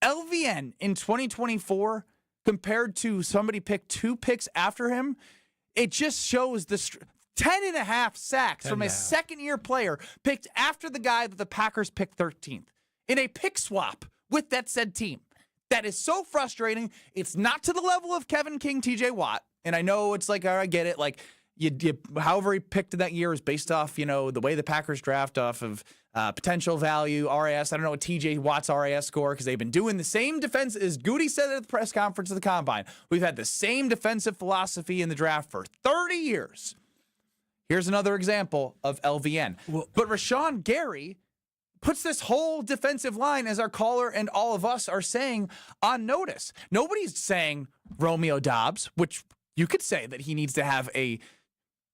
LVN in 2024, compared to somebody picked 2 picks after him, it just shows the 10.5 sacks from a second-year player picked after the guy that the Packers picked 13th in a pick swap with that said team. That is so frustrating. It's not to the level of Kevin King, TJ Watt, and I know it's like, all right, I get it, like, You however he picked that year is based off, the way the Packers draft off of potential value, RAS. I don't know what TJ Watt's RAS score, because they've been doing the same defense, as Goody said at the press conference of the Combine. We've had the same defensive philosophy in the draft for 30 years. Here's another example of LVN. But Rashawn Gary puts this whole defensive line, as our caller and all of us are saying, on notice. Nobody's saying Romeo Doubs, which you could say that he needs to have a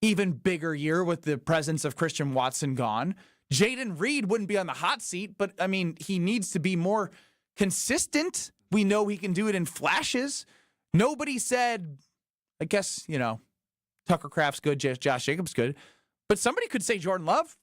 even bigger year with the presence of Christian Watson gone. Jaden Reed wouldn't be on the hot seat, but, he needs to be more consistent. We know he can do it in flashes. Nobody said, I guess, Tucker Kraft's good, Josh Jacobs good, but somebody could say Jordan Love.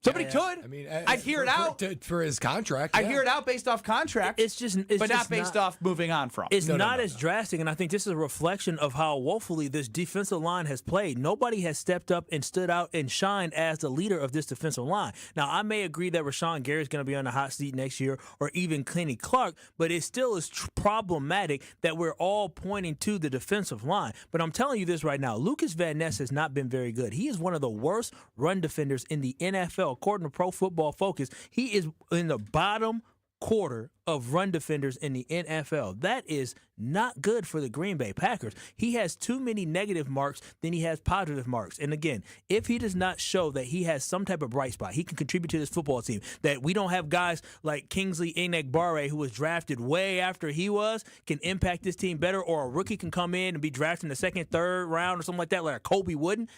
Somebody could. I'd hear it out for his contract. I'd hear it out based off contract. It's but not based off moving on from. It's not as drastic, and I think this is a reflection of how woefully this defensive line has played. Nobody has stepped up and stood out and shined as the leader of this defensive line. Now, I may agree that Rashawn Gary is going to be on the hot seat next year, or even Kenny Clark, but it still is problematic that we're all pointing to the defensive line. But I'm telling you this right now, Lucas Van Ness has not been very good. He is one of the worst run defenders in the NFL. According to Pro Football Focus, he is in the bottom quarter of run defenders in the NFL. That is not good for the Green Bay Packers. He has too many negative marks than he has positive marks. And again, if he does not show that he has some type of bright spot, he can contribute to this football team, that we don't have guys like Kingsley Enagbare, who was drafted way after he was, can impact this team better, or a rookie can come in and be drafted in the 2nd, 3rd round or something like that, like a Kobe Wooden.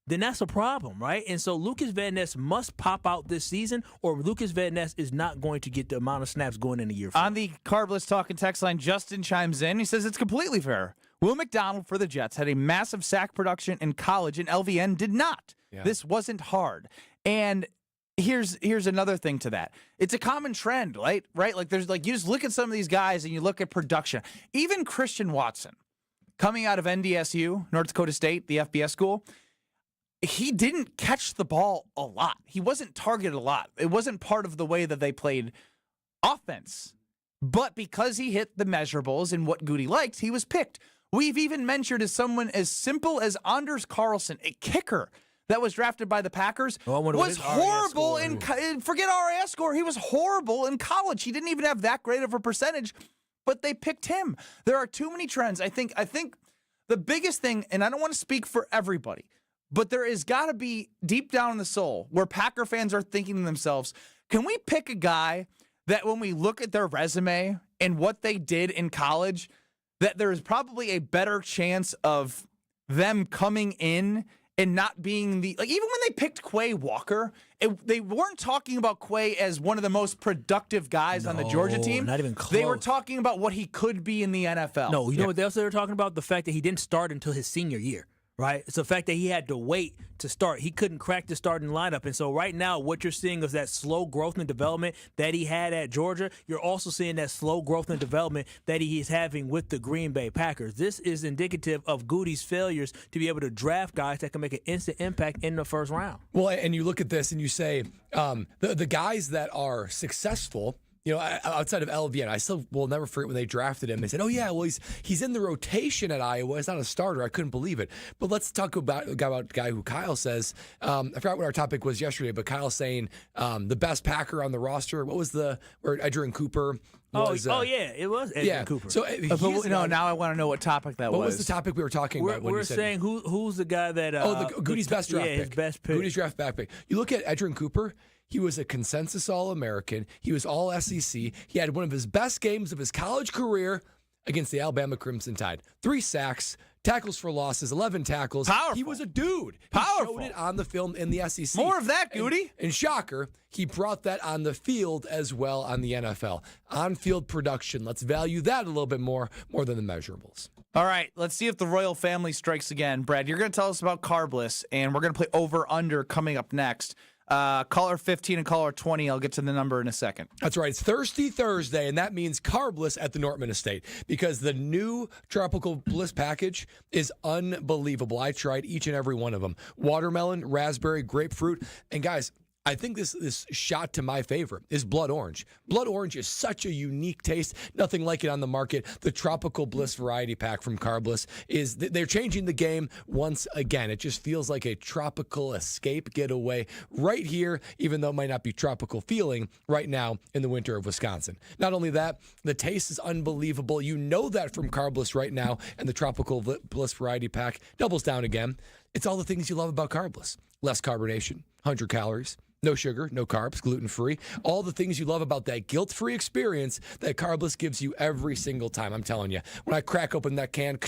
then that's a problem, right? And so Lucas Van Ness must pop out this season, or Lucas Van Ness is not going to get the amount of snaps going in a year. On the Carbless Talking text line, Justin chimes in. He says it's completely fair. Will McDonald for the Jets had a massive sack production in college, and LVN did not. Yeah. This wasn't hard. And here's another thing to that. It's a common trend, right? Like there's like you just look at some of these guys and you look at production. Even Christian Watson, coming out of NDSU, North Dakota State, the FBS school, he didn't catch the ball a lot. He wasn't targeted a lot. It wasn't part of the way that they played offense. But because he hit the measurables and what Goody liked, he was picked. We've even mentioned as someone as simple as Anders Carlson, a kicker that was drafted by the Packers, was horrible in forget RAS score. He was horrible in college. He didn't even have that great of a percentage, but they picked him. There are too many trends. I think the biggest thing, and I don't want to speak for everybody, but there has got to be deep down in the soul where Packer fans are thinking to themselves, can we pick a guy that when we look at their resume and what they did in college, that there is probably a better chance of them coming in and not being even when they picked Quay Walker, they weren't talking about Quay as one of the most productive guys on the Georgia team. Not even close. They were talking about what he could be in the NFL. No, you know what else they were talking about? The fact that he didn't start until his senior year. Right? It's the fact that he had to wait to start. He couldn't crack the starting lineup. And so right now, what you're seeing is that slow growth and development that he had at Georgia. You're also seeing that slow growth and development that he is having with the Green Bay Packers. This is indicative of Goody's failures to be able to draft guys that can make an instant impact in the first round. Well, and you look at this and you say the guys that are successful, outside of LVN, I still will never forget when they drafted him. They said, "Oh yeah, well he's in the rotation at Iowa. He's not a starter." I couldn't believe it. But let's talk about a guy who Kyle says. I forgot what our topic was yesterday, but Kyle's saying the best Packer on the roster. What was where Adrian Cooper? Was, it was Adrian Cooper. So now I want to know what topic that was. What was the topic we were talking about? We're saying who's the guy that? Goody's best draft pick. His best pick. Goody's draft back pick. You look at Adrian Cooper. He was a consensus All-American. He was All-SEC. He had one of his best games of his college career against the Alabama Crimson Tide. 3 sacks, tackles for losses, 11 tackles. Powerful. He was a dude. Powerful. He showed it on the film in the SEC. More of that, Goody. And shocker, he brought that on the field as well on the NFL. On-field production. Let's value that a little bit more than the measurables. All right, let's see if the royal family strikes again. Brad, you're going to tell us about Carbless, and we're going to play over-under coming up next. Caller 15 and caller 20. I'll get to the number in a second. That's right. It's Thirsty Thursday, and that means carbless at the Nortman Estate because the new Tropical Bliss package is unbelievable. I tried each and every one of them. Watermelon, raspberry, grapefruit, and guys, I think this shot to my favor is Blood Orange. Blood Orange is such a unique taste. Nothing like it on the market. The Tropical Bliss Variety Pack from Carbless they're changing the game once again. It just feels like a tropical escape getaway right here, even though it might not be tropical feeling right now in the winter of Wisconsin. Not only that, the taste is unbelievable. You know that from Carbless right now, and the Tropical Bliss Variety Pack doubles down again. It's all the things you love about Carbless. Less carbonation, 100 calories. No sugar, no carbs, gluten-free. All the things you love about that guilt-free experience that Carbless gives you every single time. I'm telling you, when I crack open that can, I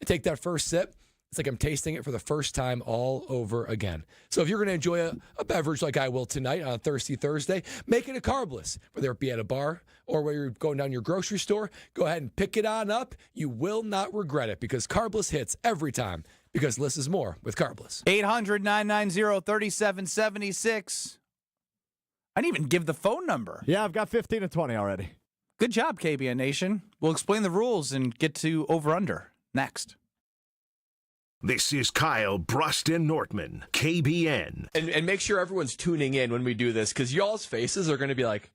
take that first sip, it's like I'm tasting it for the first time all over again. So if you're going to enjoy a beverage like I will tonight on a Thirsty Thursday, make it a Carbless. Whether it be at a bar or where you're going down your grocery store, go ahead and pick it on up. You will not regret it because Carbless hits every time. Because less is more with Carbless. 800-990-3776. I didn't even give the phone number. Yeah, I've got 15 and 20 already. Good job, KBN Nation. We'll explain the rules and get to over-under next. This is Kyle Bruston Nortman, KBN. And make sure everyone's tuning in when we do this, because y'all's faces are going to be like,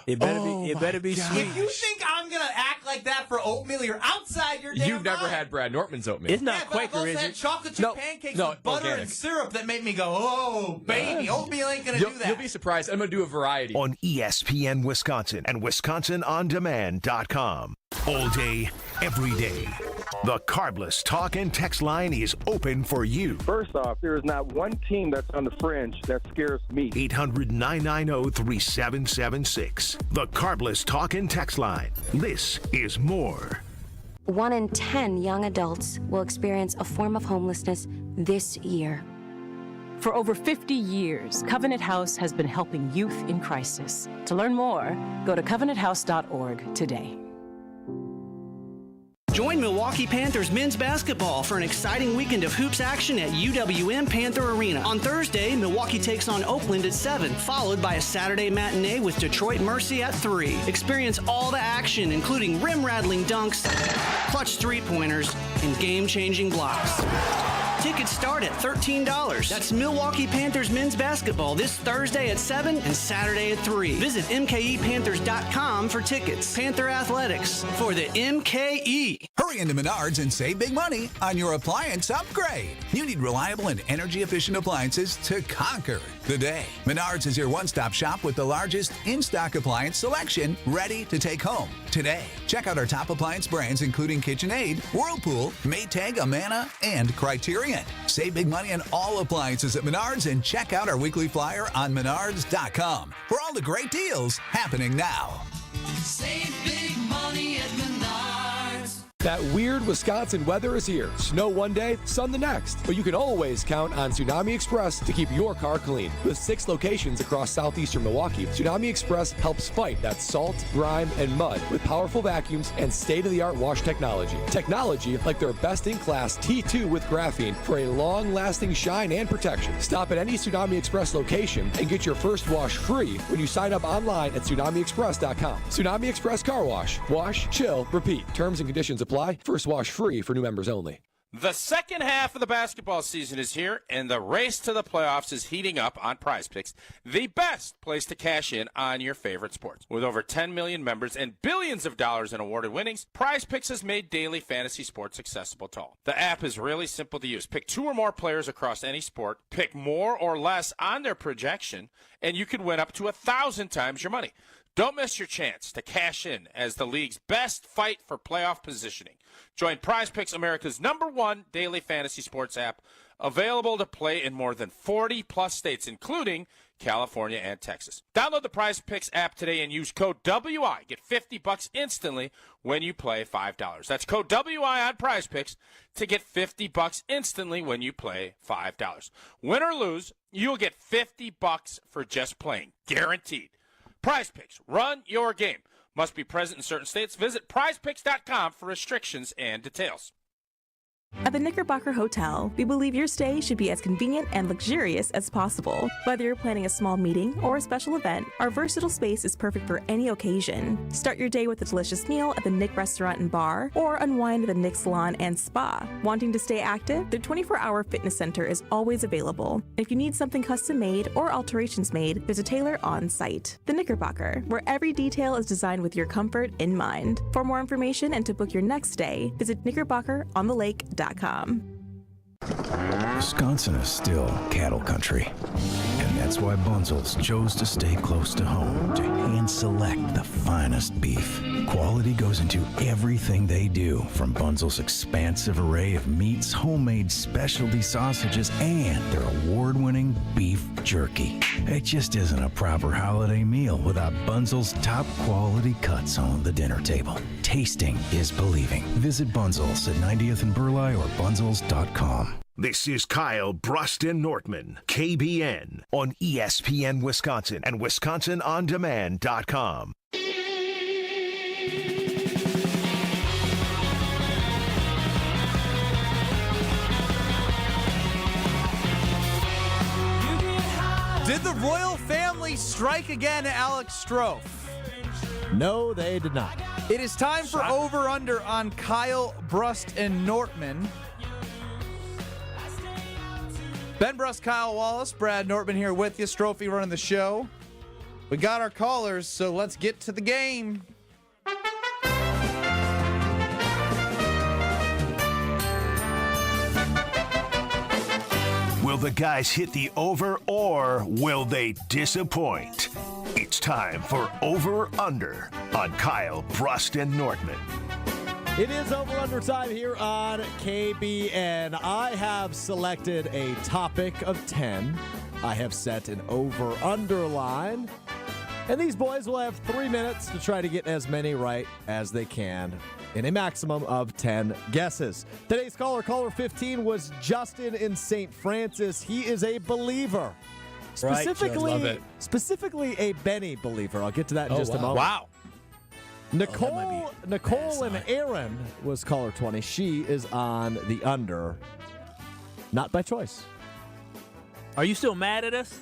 it better be sweet. If you think I'm going to act like that for oatmeal, you're outside your damn You've never mind. had Brad Nortman's oatmeal. It's not Quaker, I've is had it? chocolate chip pancakes with butter organic. and syrup that make me go, oh, baby, oatmeal ain't going to do that. You'll be surprised. I'm going to do a variety. On ESPN Wisconsin and WisconsinOnDemand.com. All day, every day. The Carbless talk and text line is open for you. First off, there is not one team that's on the fringe that scares me. 800-990-3776. The Carbless talk and text line. This is more. 1 in 10 young adults will experience a form of homelessness this year. For over 50 years, Covenant House has been helping youth in crisis. To learn more, go to covenanthouse.org today. Join Milwaukee Panthers men's basketball for an exciting weekend of hoops action at UWM Panther Arena. On Thursday, Milwaukee takes on Oakland at 7, followed by a Saturday matinee with Detroit Mercy at 3. Experience all the action, including rim-rattling dunks, clutch three-pointers, and game-changing blocks. Tickets start at $13. That's Milwaukee Panthers men's basketball this Thursday at 7 and Saturday at 3. Visit MKEPanthers.com for tickets. Panther Athletics for the MKE. Hurry into Menards and save big money on your appliance upgrade. You need reliable and energy-efficient appliances to conquer the day. Menards is your one-stop shop with the largest in-stock appliance selection ready to take home today. Check out our top appliance brands including KitchenAid, Whirlpool, Maytag, Amana, and Criterion. Save big money on all appliances at Menards and check out our weekly flyer on menards.com for all the great deals happening now. Save big money at Menards. That weird Wisconsin weather is here. Snow one day, sun the next. But you can always count on Tsunami Express to keep your car clean. With 6 locations across southeastern Milwaukee, Tsunami Express helps fight that salt, grime, and mud with powerful vacuums and state-of-the-art wash technology. Technology like their best-in-class T2 with graphene for a long-lasting shine and protection. Stop at any Tsunami Express location and get your first wash free when you sign up online at TsunamiExpress.com. Tsunami Express Car Wash. Wash, chill, repeat. Terms and conditions apply. First wash free for new members only. The second half of the basketball season is here, and the race to the playoffs is heating up on Prize Picks, the best place to cash in on your favorite sports. With over 10 million members and billions of dollars in awarded winnings, Prize Picks has made daily fantasy sports accessible to all. The app is really simple to use. Pick 2 or more players across any sport, pick more or less on their projection, and you could win up to 1,000 times your money. Don't miss your chance to cash in as the league's best fight for playoff positioning. Join Prize Picks, America's #1 daily fantasy sports app, available to play in more than 40-plus states, including California and Texas. Download the Prize Picks app today and use code WI. Get $50 instantly when you play $5. That's code WI on Prize Picks to get $50 instantly when you play $5. Win or lose, you'll get $50 for just playing. Guaranteed. Prize Picks. Run your game. Must be present in certain states. Visit prizepicks.com for restrictions and details. At the Knickerbocker Hotel, we believe your stay should be as convenient and luxurious as possible. Whether you're planning a small meeting or a special event, our versatile space is perfect for any occasion. Start your day with a delicious meal at the Knick Restaurant and Bar, or unwind at the Knick Salon and Spa. Wanting to stay active? Their 24-hour fitness center is always available. If you need something custom-made or alterations made, there's a tailor on site. The Knickerbocker, where every detail is designed with your comfort in mind. For more information and to book your next stay, visit knickerbockerontheLake.com. Wisconsin is still cattle country, and that's why Bunzel's chose to stay close to home to hand select the finest beef. Quality goes into everything they do, from Bunzel's expansive array of meats, homemade specialty sausages, and their award-winning beef jerky. It just isn't a proper holiday meal without Bunzel's top quality cuts on the dinner table. Tasting is believing. Visit Bunzel's at 90th and Burleigh or bunzels.com. This is Kyle Bruston Nortman, KBN, on ESPN Wisconsin and WisconsinOnDemand.com. Did the royal family strike again, Alex Strofe? No, they did not. It is time for over-under on Kyle Brust and Nortman. Ben Brust, Kyle Wallace, Brad Nortman here with you. Strophe running the show. We got our callers, so let's get to the game. Will the guys hit the over or will they disappoint? It's time for Over-Under on Kyle Brust and Nortman. It is over-under time here on KBN. I have selected a topic of 10. I have set an over-under line. And these boys will have 3 minutes to try to get as many right as they can in a maximum of 10 guesses. Today's caller, caller 15, was Justin in St. Francis. He is a believer. Specifically, Love it. specifically a Benny believer. I'll get to that in just a moment. Wow. Nicole and Aaron was caller 20. She is on the under. Not by choice. Are you still mad at us?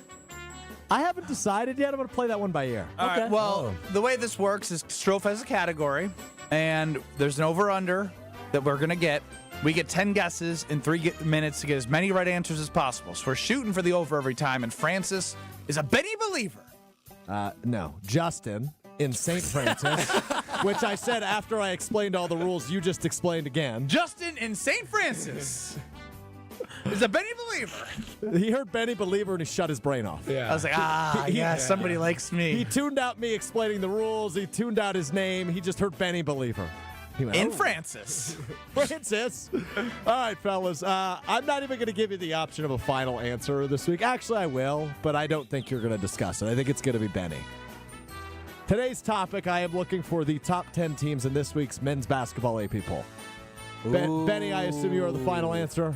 I haven't decided yet. I'm going to play that one by ear. All right, well, the way this works is Strofe has a category, and there's an over-under that we're going to get. We get 10 guesses in 3 minutes to get as many right answers as possible. So we're shooting for the over every time, and Francis is a Benny believer. No, Justin in St. Francis, which I said after I explained all the rules you just explained again. Justin in St. Francis is a Benny believer. He heard Benny believer and he shut his brain off. I was like, somebody likes me. He tuned out me explaining the rules. He tuned out his name. He just heard Benny believer. He went, in Francis. Francis. All right, fellas. I'm not even going to give you the option of a final answer this week. Actually, I will, but I don't think you're going to discuss it. I think it's going to be Benny. Today's topic, I am looking for the top 10 teams in this week's men's basketball AP poll. Benny, I assume you are the final answer.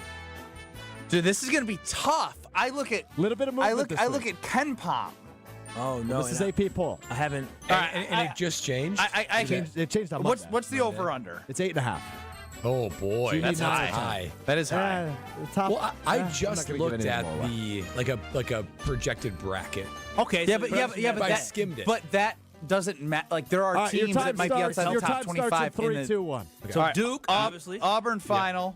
Dude, this is going to be tough. I look at little bit of movement. I look at Ken Pom. Oh no, this is AP poll. I haven't. And it just changed. It changed on Monday. What's the over under? It's 8.5. Oh boy, So that's high. That is high. Well, I just looked at the like a projected bracket. Okay, Yeah, so but I that skimmed it. But that doesn't matter. Like there are teams that might be outside the your top time 25 starts in 3, in the 2, 1. So All right, Duke, obviously. Auburn final.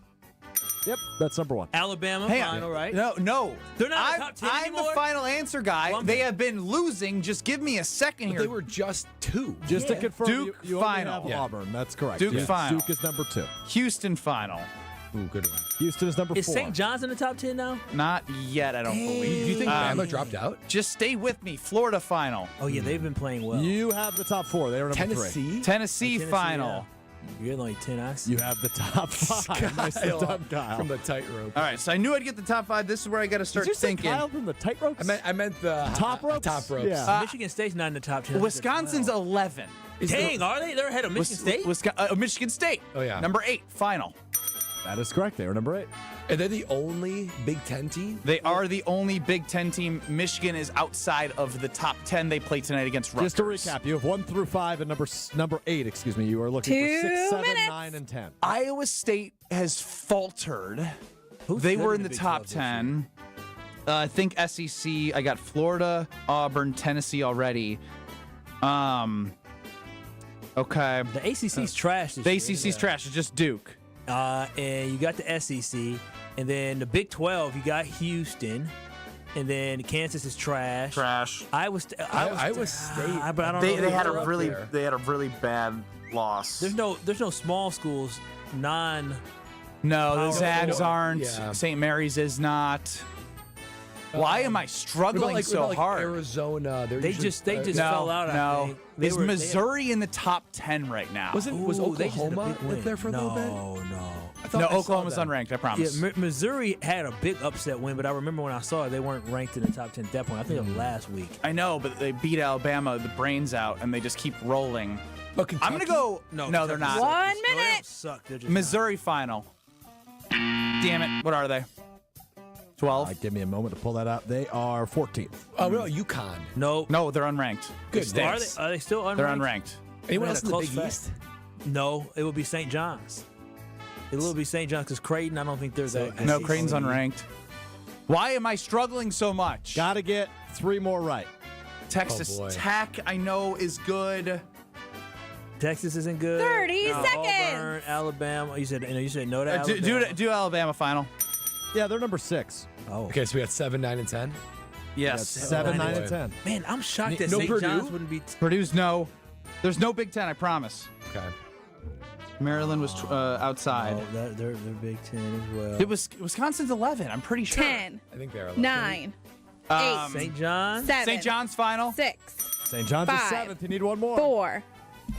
Yep, that's number 1. Alabama Hey, final, right? No. They're not in the top 10 I'm anymore? the final answer guy. Well, they have been losing. Just give me a second here. They were just 2. Just to confirm, Duke you final. only have Auburn. That's correct. Duke final. Duke is number 2. Houston final. Ooh, good one. Houston is number 4. Is St. John's in the top 10 now? Not yet, I don't believe. Do you think Bama dropped out? Just stay with me. Florida final. Oh yeah, they've been playing well. You have the top 4. They are number 3. Tennessee final. Yeah. You're only 10. I see. You have the top 5. Nicely done, Kyle. From the tightrope. All right, so I knew I'd get the top 5. This is where I got to start Did you say thinking. Kyle from the tightrope? I meant the top ropes. Top ropes. Yeah. Michigan State's not in the top 10. Wisconsin's 11. Dang, are they? They're ahead of Michigan State? Michigan State. Oh, yeah. Number 8 final. That is correct. They are number 8. Are they the only Big Ten team? They are the only Big Ten team. Michigan is outside of the top 10 they play tonight against Rutgers. Just to recap, you have 1 through 5 and number 8. Excuse me. You are looking for 6, 7, 9, and 10. Iowa State has faltered. They were in the top 10. I think SEC. I got Florida, Auburn, Tennessee already. Okay. The ACC's trash. The ACC's trash. It's just Duke. And you got the SEC, and then the Big 12. You got Houston, and then Kansas is trash. Iowa State. But I don't know. They had a really bad loss. There's no small schools. No, the Zags aren't. Yeah. St. Mary's is not. Why am I struggling so hard? Arizona. They just fell out. I think. Is Missouri in the top 10 right now? Was Oklahoma there for a little bit? No, Oklahoma's unranked, I promise. Yeah, Missouri had a big upset win, but I remember when I saw it, they weren't ranked in the top 10 at that point. I think it was last week. I know, but they beat Alabama the brains out, and they just keep rolling. I'm going to go. No, they're not. 1 minute. Suck. Missouri final. Damn it. What are they? 12? Give me a moment to pull that up. They are 14th. Oh, no, UConn. No, they're unranked. Good. Are they still unranked? They're unranked. Anyone else in the Big East? No, it would be St. John's. It will be St. John's because Creighton, I don't think they're that good. No, Creighton's unranked. Why am I struggling so much? Got to get 3 more right. Texas Tech, I know, is good. Texas isn't good. 30 seconds. Auburn, Alabama. You said no to Alabama. Do Alabama final. Yeah, they're number 6. Oh. Okay, so we got 7, 9, and 10. Yes. 7, 9, and 10. Man, I'm shocked that No St. Purdue? John's wouldn't be. Purdue's no. There's no Big Ten, I promise. Okay. Maryland was outside. Oh, they're Big Ten as well. It was Wisconsin's 11. I'm pretty sure. 10. I think they're 9. 8. St. John's. 7. St. John's final. 6. St. John's is 5. 7th. You need 1 more. 4.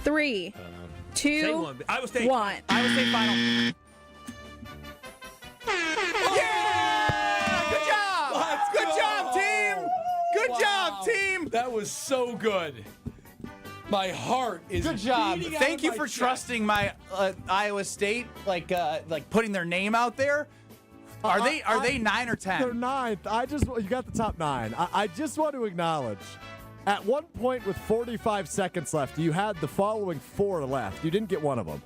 3. 2. 1. Iowa State. 1. Iowa State final. Yeah! Good job! Good job, team! Good job, team! That was so good. My heart is good job. beating out Thank of you my for chest. trusting my Iowa State, like putting their name out there. Are they 9 or 10? They're 9th. You got the top 9. I just want to acknowledge, at one point with 45 seconds left, you had the following 4 left. You didn't get one of them.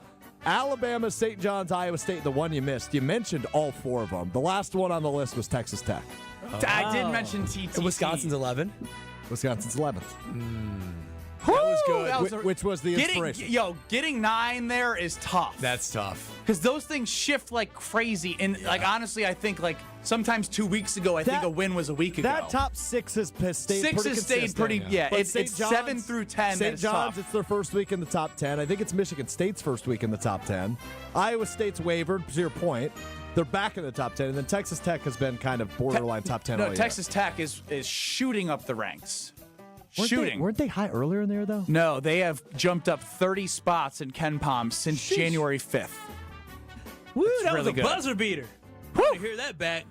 Alabama, St. John's, Iowa State, the one you missed. You mentioned all 4 of them. The last one on the list was Texas Tech. I did mention TTC. And Wisconsin's 11. Wisconsin's 11th. That was good. That was which was the inspiration. Getting 9 there is tough. That's tough. Because those things shift like crazy. And honestly, I think sometimes 2 weeks ago, I think a win was a week ago. That top 6 has stayed Six pretty has stayed pretty, But it's St. 7 through 10. St. John's, tough. it's their first week in the top 10. I think it's Michigan State's first week in the top 10. Iowa State's wavered, to your point. They're back in the top 10. And then Texas Tech has been kind of borderline top 10 all year. Texas Tech is shooting up the ranks. Weren't they high earlier in there, though? No, they have jumped up 30 spots in Ken Palm since January 5th. Woo, that really was a good. buzzer beater. Want to hear that back.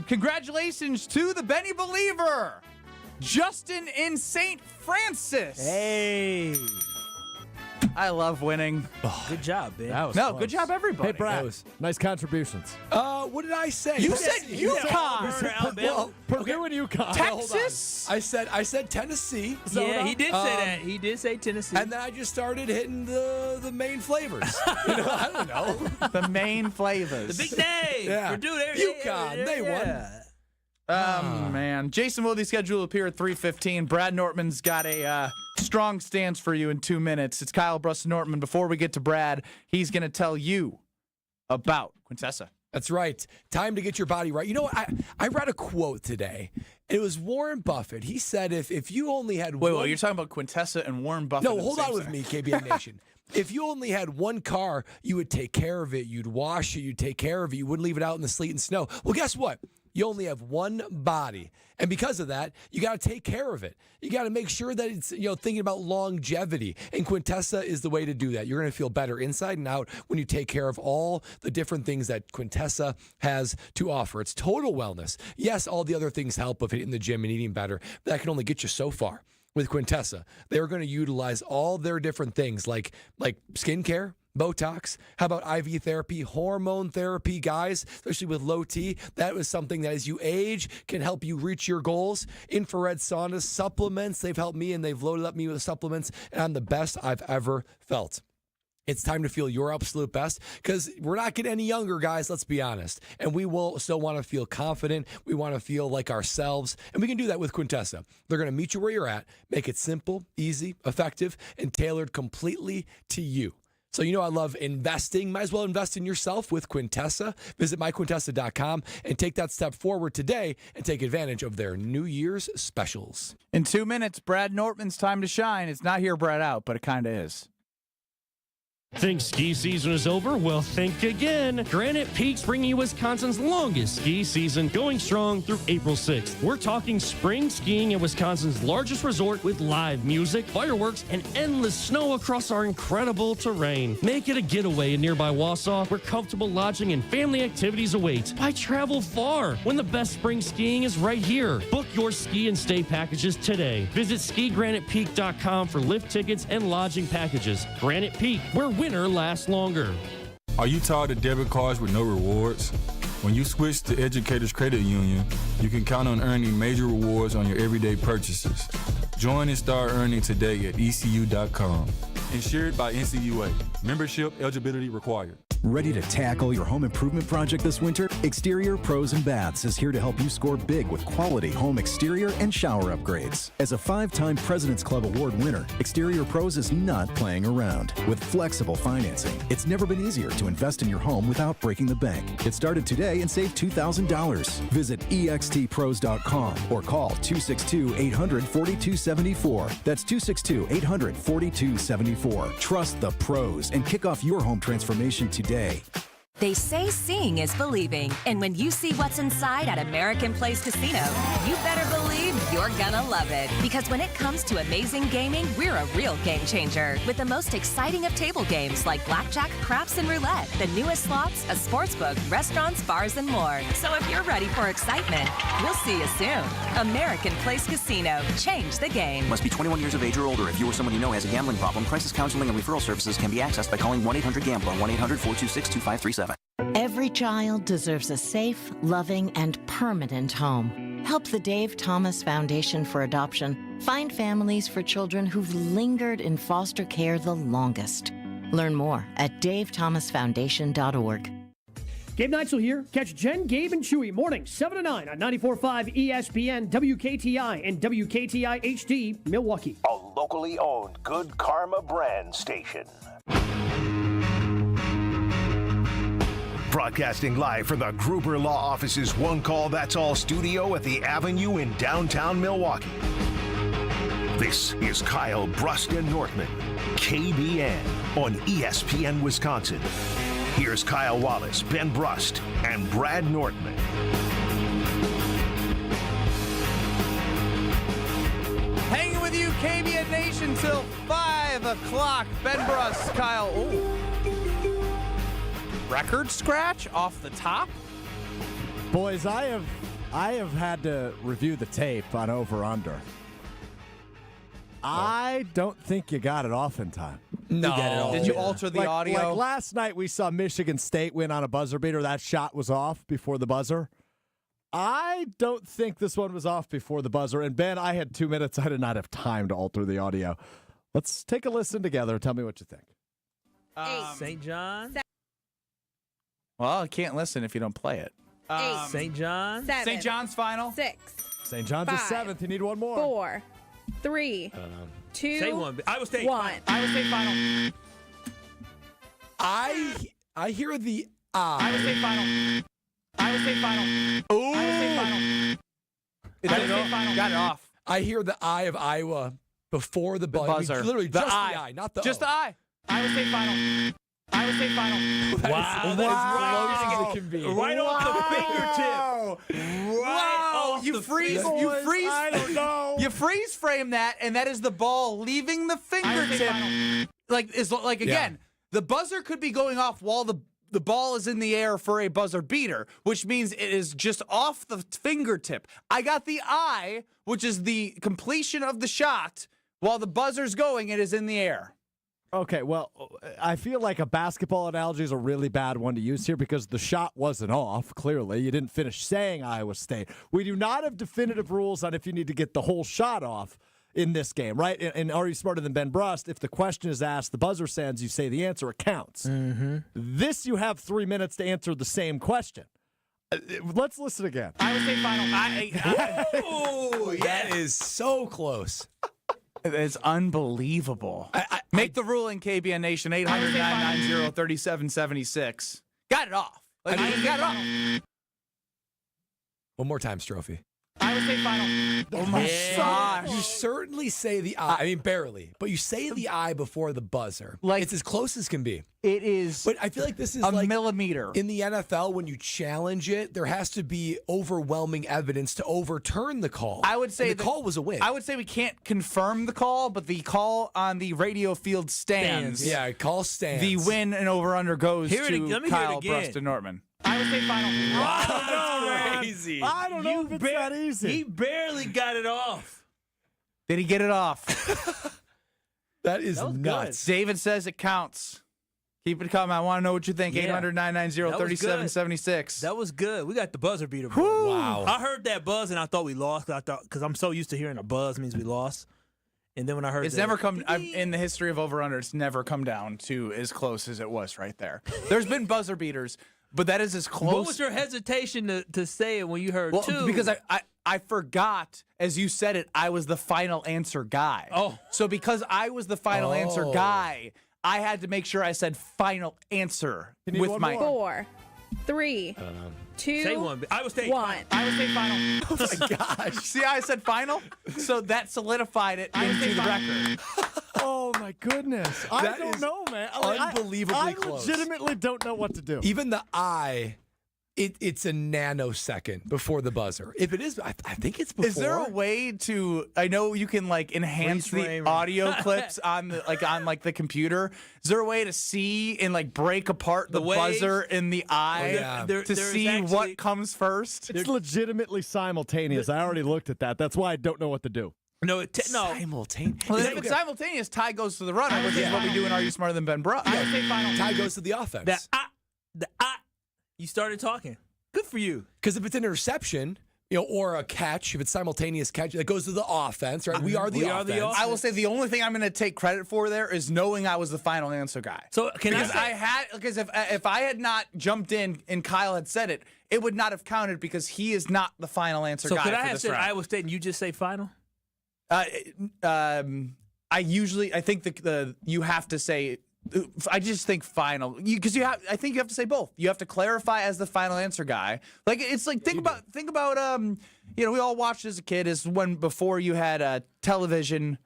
Congratulations to the Benny Believer, Justin in St. Francis. Hey. I love winning. Good job, Ben. That was No, close. good job, everybody. Hey, Brad, nice contributions. What did I say? You said UConn. Alabama. Purdue and UConn. Texas? I said Tennessee. Yeah, he did say that. He did say Tennessee. And then I just started hitting the main flavors. I don't know. The main flavors. The big day. Yeah. Purdue, there. UConn, they won. Man. Jason Wilde's schedule will appear at 3:15. Brad Nortman's got a strong stance for you in 2 minutes. It's Kyle Brust-Nortman. Before we get to Brad, he's going to tell you about Quintessa. That's right. Time to get your body right. You know what? I read a quote today. It was Warren Buffett. He said if you only had Wait, one... you're talking about Quintessa and Warren Buffett? No, hold on with me, KBN Nation. If you only had one car, you would take care of it. You'd wash it. You'd take care of it. You wouldn't leave it out in the sleet and snow. Well, guess what? You only have one body. And because of that, you got to take care of it. You got to make sure that it's, thinking about longevity. And Quintessa is the way to do that. You're going to feel better inside and out when you take care of all the different things that Quintessa has to offer. It's total wellness. Yes, all the other things help of hitting the gym and eating better. But that can only get you so far. With Quintessa, they're going to utilize all their different things like skincare, Botox, how about IV therapy, hormone therapy, guys, especially with low T. That was something that as you age can help you reach your goals. Infrared saunas, supplements, they've helped me and they've loaded up me with supplements, and I'm the best I've ever felt. It's time to feel your absolute best because we're not getting any younger, guys, let's be honest. And we will still want to feel confident. We want to feel like ourselves. And we can do that with Quintessa. They're going to meet you where you're at, make it simple, easy, effective, and tailored completely to you. So I love investing. Might as well invest in yourself with Quintessa. Visit myquintessa.com and take that step forward today and take advantage of their New Year's specials. In 2 minutes, Brad Nortman's time to shine. It's not here, Brad out, but it kind of is. Think ski season is over? Well, think again. Granite Peak's bringing you Wisconsin's longest ski season, going strong through April 6th. We're talking spring skiing at Wisconsin's largest resort with live music, fireworks, and endless snow across our incredible terrain. Make it a getaway in nearby Wausau, where comfortable lodging and family activities await. Why travel far when the best spring skiing is right here? Book your ski and stay packages today. Visit skigranitepeak.com for lift tickets and lodging packages. Granite Peak, where winter lasts longer. Are you tired of debit cards with no rewards? When you switch to Educators Credit Union, you can count on earning major rewards on your everyday purchases. Join and start earning today at ECU.com. Insured by NCUA. Membership eligibility required. Ready to tackle your home improvement project this winter? Exterior Pros and Baths is here to help you score big with quality home exterior and shower upgrades. As a 5-time President's Club Award winner, Exterior Pros is not playing around. With flexible financing, it's never been easier to invest in your home without breaking the bank. Get started today and save $2,000. Visit extpros.com or call 262-800-4274. That's 262-800-4274. Trust the pros and kick off your home transformation today. They say seeing is believing. And when you see what's inside at American Place Casino, you better believe you're gonna love it. Because when it comes to amazing gaming, we're a real game changer. With the most exciting of table games like blackjack, craps, and roulette, the newest slots, a sports book, restaurants, bars, and more. So if you're ready for excitement, we'll see you soon. American Place Casino. Change the game. Must be 21 years of age or older. If you or someone you know has a gambling problem, crisis counseling and referral services can be accessed by calling 1-800-GAMBLER, 1-800-426-2537. Every child deserves a safe, loving, and permanent home. Help the Dave Thomas Foundation for Adoption find families for children who've lingered in foster care the longest. Learn more at davethomasfoundation.org. Gabe Neitzel here. Catch Jen, Gabe, and Chewy mornings 7 to 9 on 94.5 ESPN, WKTI, and WKTI HD, Milwaukee. A locally owned Good Karma brand station. Broadcasting live from the Gruber Law Office's One Call That's All studio at the Avenue in downtown Milwaukee. This is Kyle Brust and Nortman, KBN on ESPN Wisconsin. Here's Kyle Wallace, Ben Brust, and Brad Nortman. Hanging with you, KBN Nation, till 5 o'clock. Ben Brust, Kyle. Ooh. Record scratch off the top? Boys, I have had to review the tape on over-under. I don't think you got it off in time. No. Did you alter the audio? Like last night we saw Michigan State win on a buzzer beater. That shot was off before the buzzer. I don't think this one was off before the buzzer. And Ben, I had 2 minutes. I did not have time to alter the audio. Let's take a listen together. Tell me what you think. St. John. Well, I can't listen if you don't play it. St. John. 7. St. John's final. 6. St. John's is 7th. You need one more. 4. 3. 2. Say one. Iowa State. 1. Iowa State final. I hear the Iowa State final. Iowa State final. Ooh. Iowa State final. Iowa State final. Got it off. I hear the I of Iowa before the buzzer. I mean, literally The just I. the I, not the Just O. the I. Iowa State final. Iowa State final. Wow, that is close as it can be. Right off the fingertip. Wow. off You the freeze. finger. You freeze. I don't know. You freeze frame that, and that is the ball leaving the fingertip. Like again, the buzzer could be going off while the ball is in the air for a buzzer beater, which means it is just off the fingertip. I got the I, which is the completion of the shot, while the buzzer's going, it is in the air. Okay, well, I feel like a basketball analogy is a really bad one to use here because the shot wasn't off, clearly. You didn't finish saying Iowa State. We do not have definitive rules on if you need to get the whole shot off in this game, right? And are you smarter than Ben Brust? If the question is asked, the buzzer sounds, you say the answer, it counts. Mm-hmm. This, you have 3 minutes to answer the same question. Let's listen again. Iowa State final. Oh, that is so close. It's unbelievable. Make the ruling, KBN Nation, 800-990-3776. Got it off. Got it off. One more time, Strophy. Iowa State final. Oh, my gosh. You certainly say the I. I mean, barely. But you say the I before the buzzer. Like, it's as close as can be. It is. But I feel like this is a like millimeter. In the NFL, when you challenge it, there has to be overwhelming evidence to overturn the call. I would say the call was a win. I would say we can't confirm the call, but the call on the radio field stands. Yeah, call stands. The win and over-under goes Let to me hear it Kyle again. Brust and Nortman. Iowa State final. Wow, that's crazy. I don't know if it's that easy. He barely got it off. Did he get it off? That is nuts. David says it counts. Keep it coming. I want to know what you think. 800-990-3776. That was good. We got the buzzer beater. Wow. I heard that buzz and I thought we lost. Because I'm so used to hearing a buzz means we lost. And then when I heard it's that, never come in the history of over-under, it's never come down to as close as it was right there. There's been buzzer beaters, but that is as close. What was your hesitation to say it when you heard two? Because I forgot, as you said it, I was the final answer guy. Oh. So because I was the final answer guy, I had to make sure I said final answer with my 4, 3, 2, Say one. Iowa State. 1. Iowa State final. Oh my gosh. See how I said final? So that solidified it into the record. Oh, Oh my goodness! I That don't is know, man. unbelievably I close. legitimately don't know what to do. Even the I, it's a nanosecond before the buzzer. If it is, I think it's before. Is there a way to? I know you can like enhance Freeze the frame. audio clips on the computer. Is there a way to see and like break apart the waves? buzzer in the eye yeah. There- to there's see actually- what comes first? It's legitimately simultaneous. I already looked at that. That's why I don't know what to do. No, no. Simultaneous. Well, if it's simultaneous, tie goes to the runner, which is what we do in Are You Smarter Than Ben Bruss? I would say final. Tie goes to the offense. You started talking. Good for you. Because if it's an interception, or a catch, if it's simultaneous catch, that goes to the offense, right? We are the offense. I will say the only thing I'm going to take credit for there is knowing I was the final answer guy. So because if I had not jumped in and Kyle had said it, it would not have counted because he is not the final answer So guy. could I for have this said round. Iowa State and you just say final? I think you have to say. I just think final because I think you have to say both. You have to clarify as the final answer guy. Like it's like think about we all watched as a kid is when before you had television.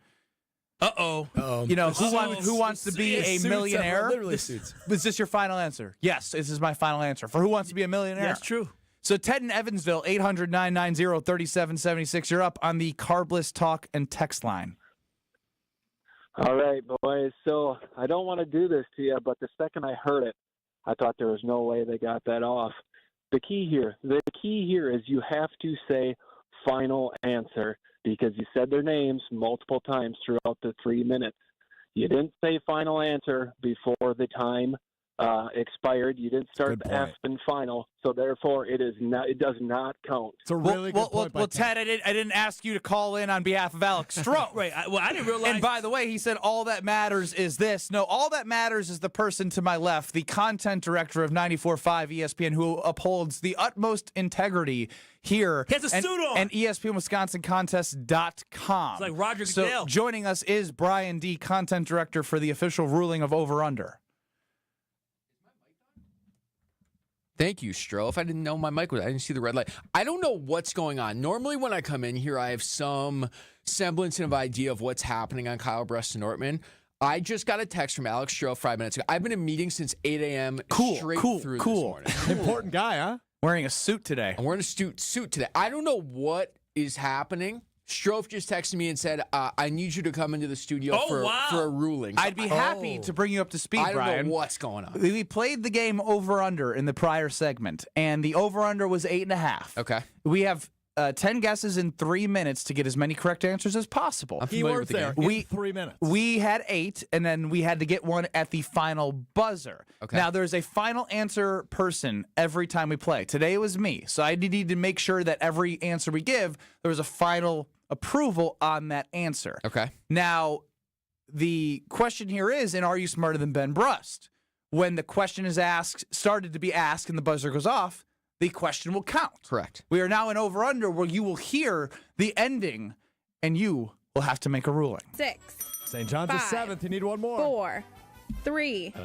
Uh-oh. Who wants to be a millionaire? Literally suits. Is this your final answer? Yes, this is my final answer for who wants to be a millionaire. That's true. So Ted in Evansville, 800-990-3776. You're up on the Carbless Talk and text line. All right, boys. So I don't want to do this to you, but the second I heard it, I thought there was no way they got that off. The key here is you have to say final answer because you said their names multiple times throughout the 3 minutes. You didn't say final answer before the time expired. You didn't start the F in final, so therefore it does not count. It's a really good point. Well, Ted, I didn't ask you to call in on behalf of Alex Stroh. Right. I didn't realize. And by the way, he said all that matters is this. No, all that matters is the person to my left, the content director of 94.5 ESPN, who upholds the utmost integrity here. He has a suit on. And ESPNWisconsinContest.com. It's like Roger So Goodell. joining us is Brian D., content director for the official ruling of over-under. Thank you, Stro. If I didn't know my mic was, I didn't see the red light. I don't know what's going on. Normally when I come in here, I have some semblance of idea of what's happening on Kyle Brust and Nortman. I just got a text from Alex Stro 5 minutes ago. I've been in meetings since 8 a.m. straight through this morning. Important guy, huh? Wearing a suit today. I'm wearing a suit today. I don't know what is happening. Strofe just texted me and said, I need you to come into the studio for a ruling. I'd be happy to bring you up to speed, I don't Brian. know what's going on. We played the game over-under in the prior segment, and the over-under was 8.5. Okay. We have 10 guesses in 3 minutes to get as many correct answers as possible. I'm familiar with the game. We 3 minutes. We had 8, and then we had to get one at the final buzzer. Okay. Now, there's a final answer person every time we play. Today it was me, so I need to make sure that every answer we give, there was a final approval on that answer. Okay. Now, the question here is, and are you smarter than Ben Brust? When the question is started to be asked, and the buzzer goes off, the question will count. Correct. We are now in over-under where you will hear the ending, and you will have to make a ruling. 6. St. John's is 7th. You need one more. 4, 3,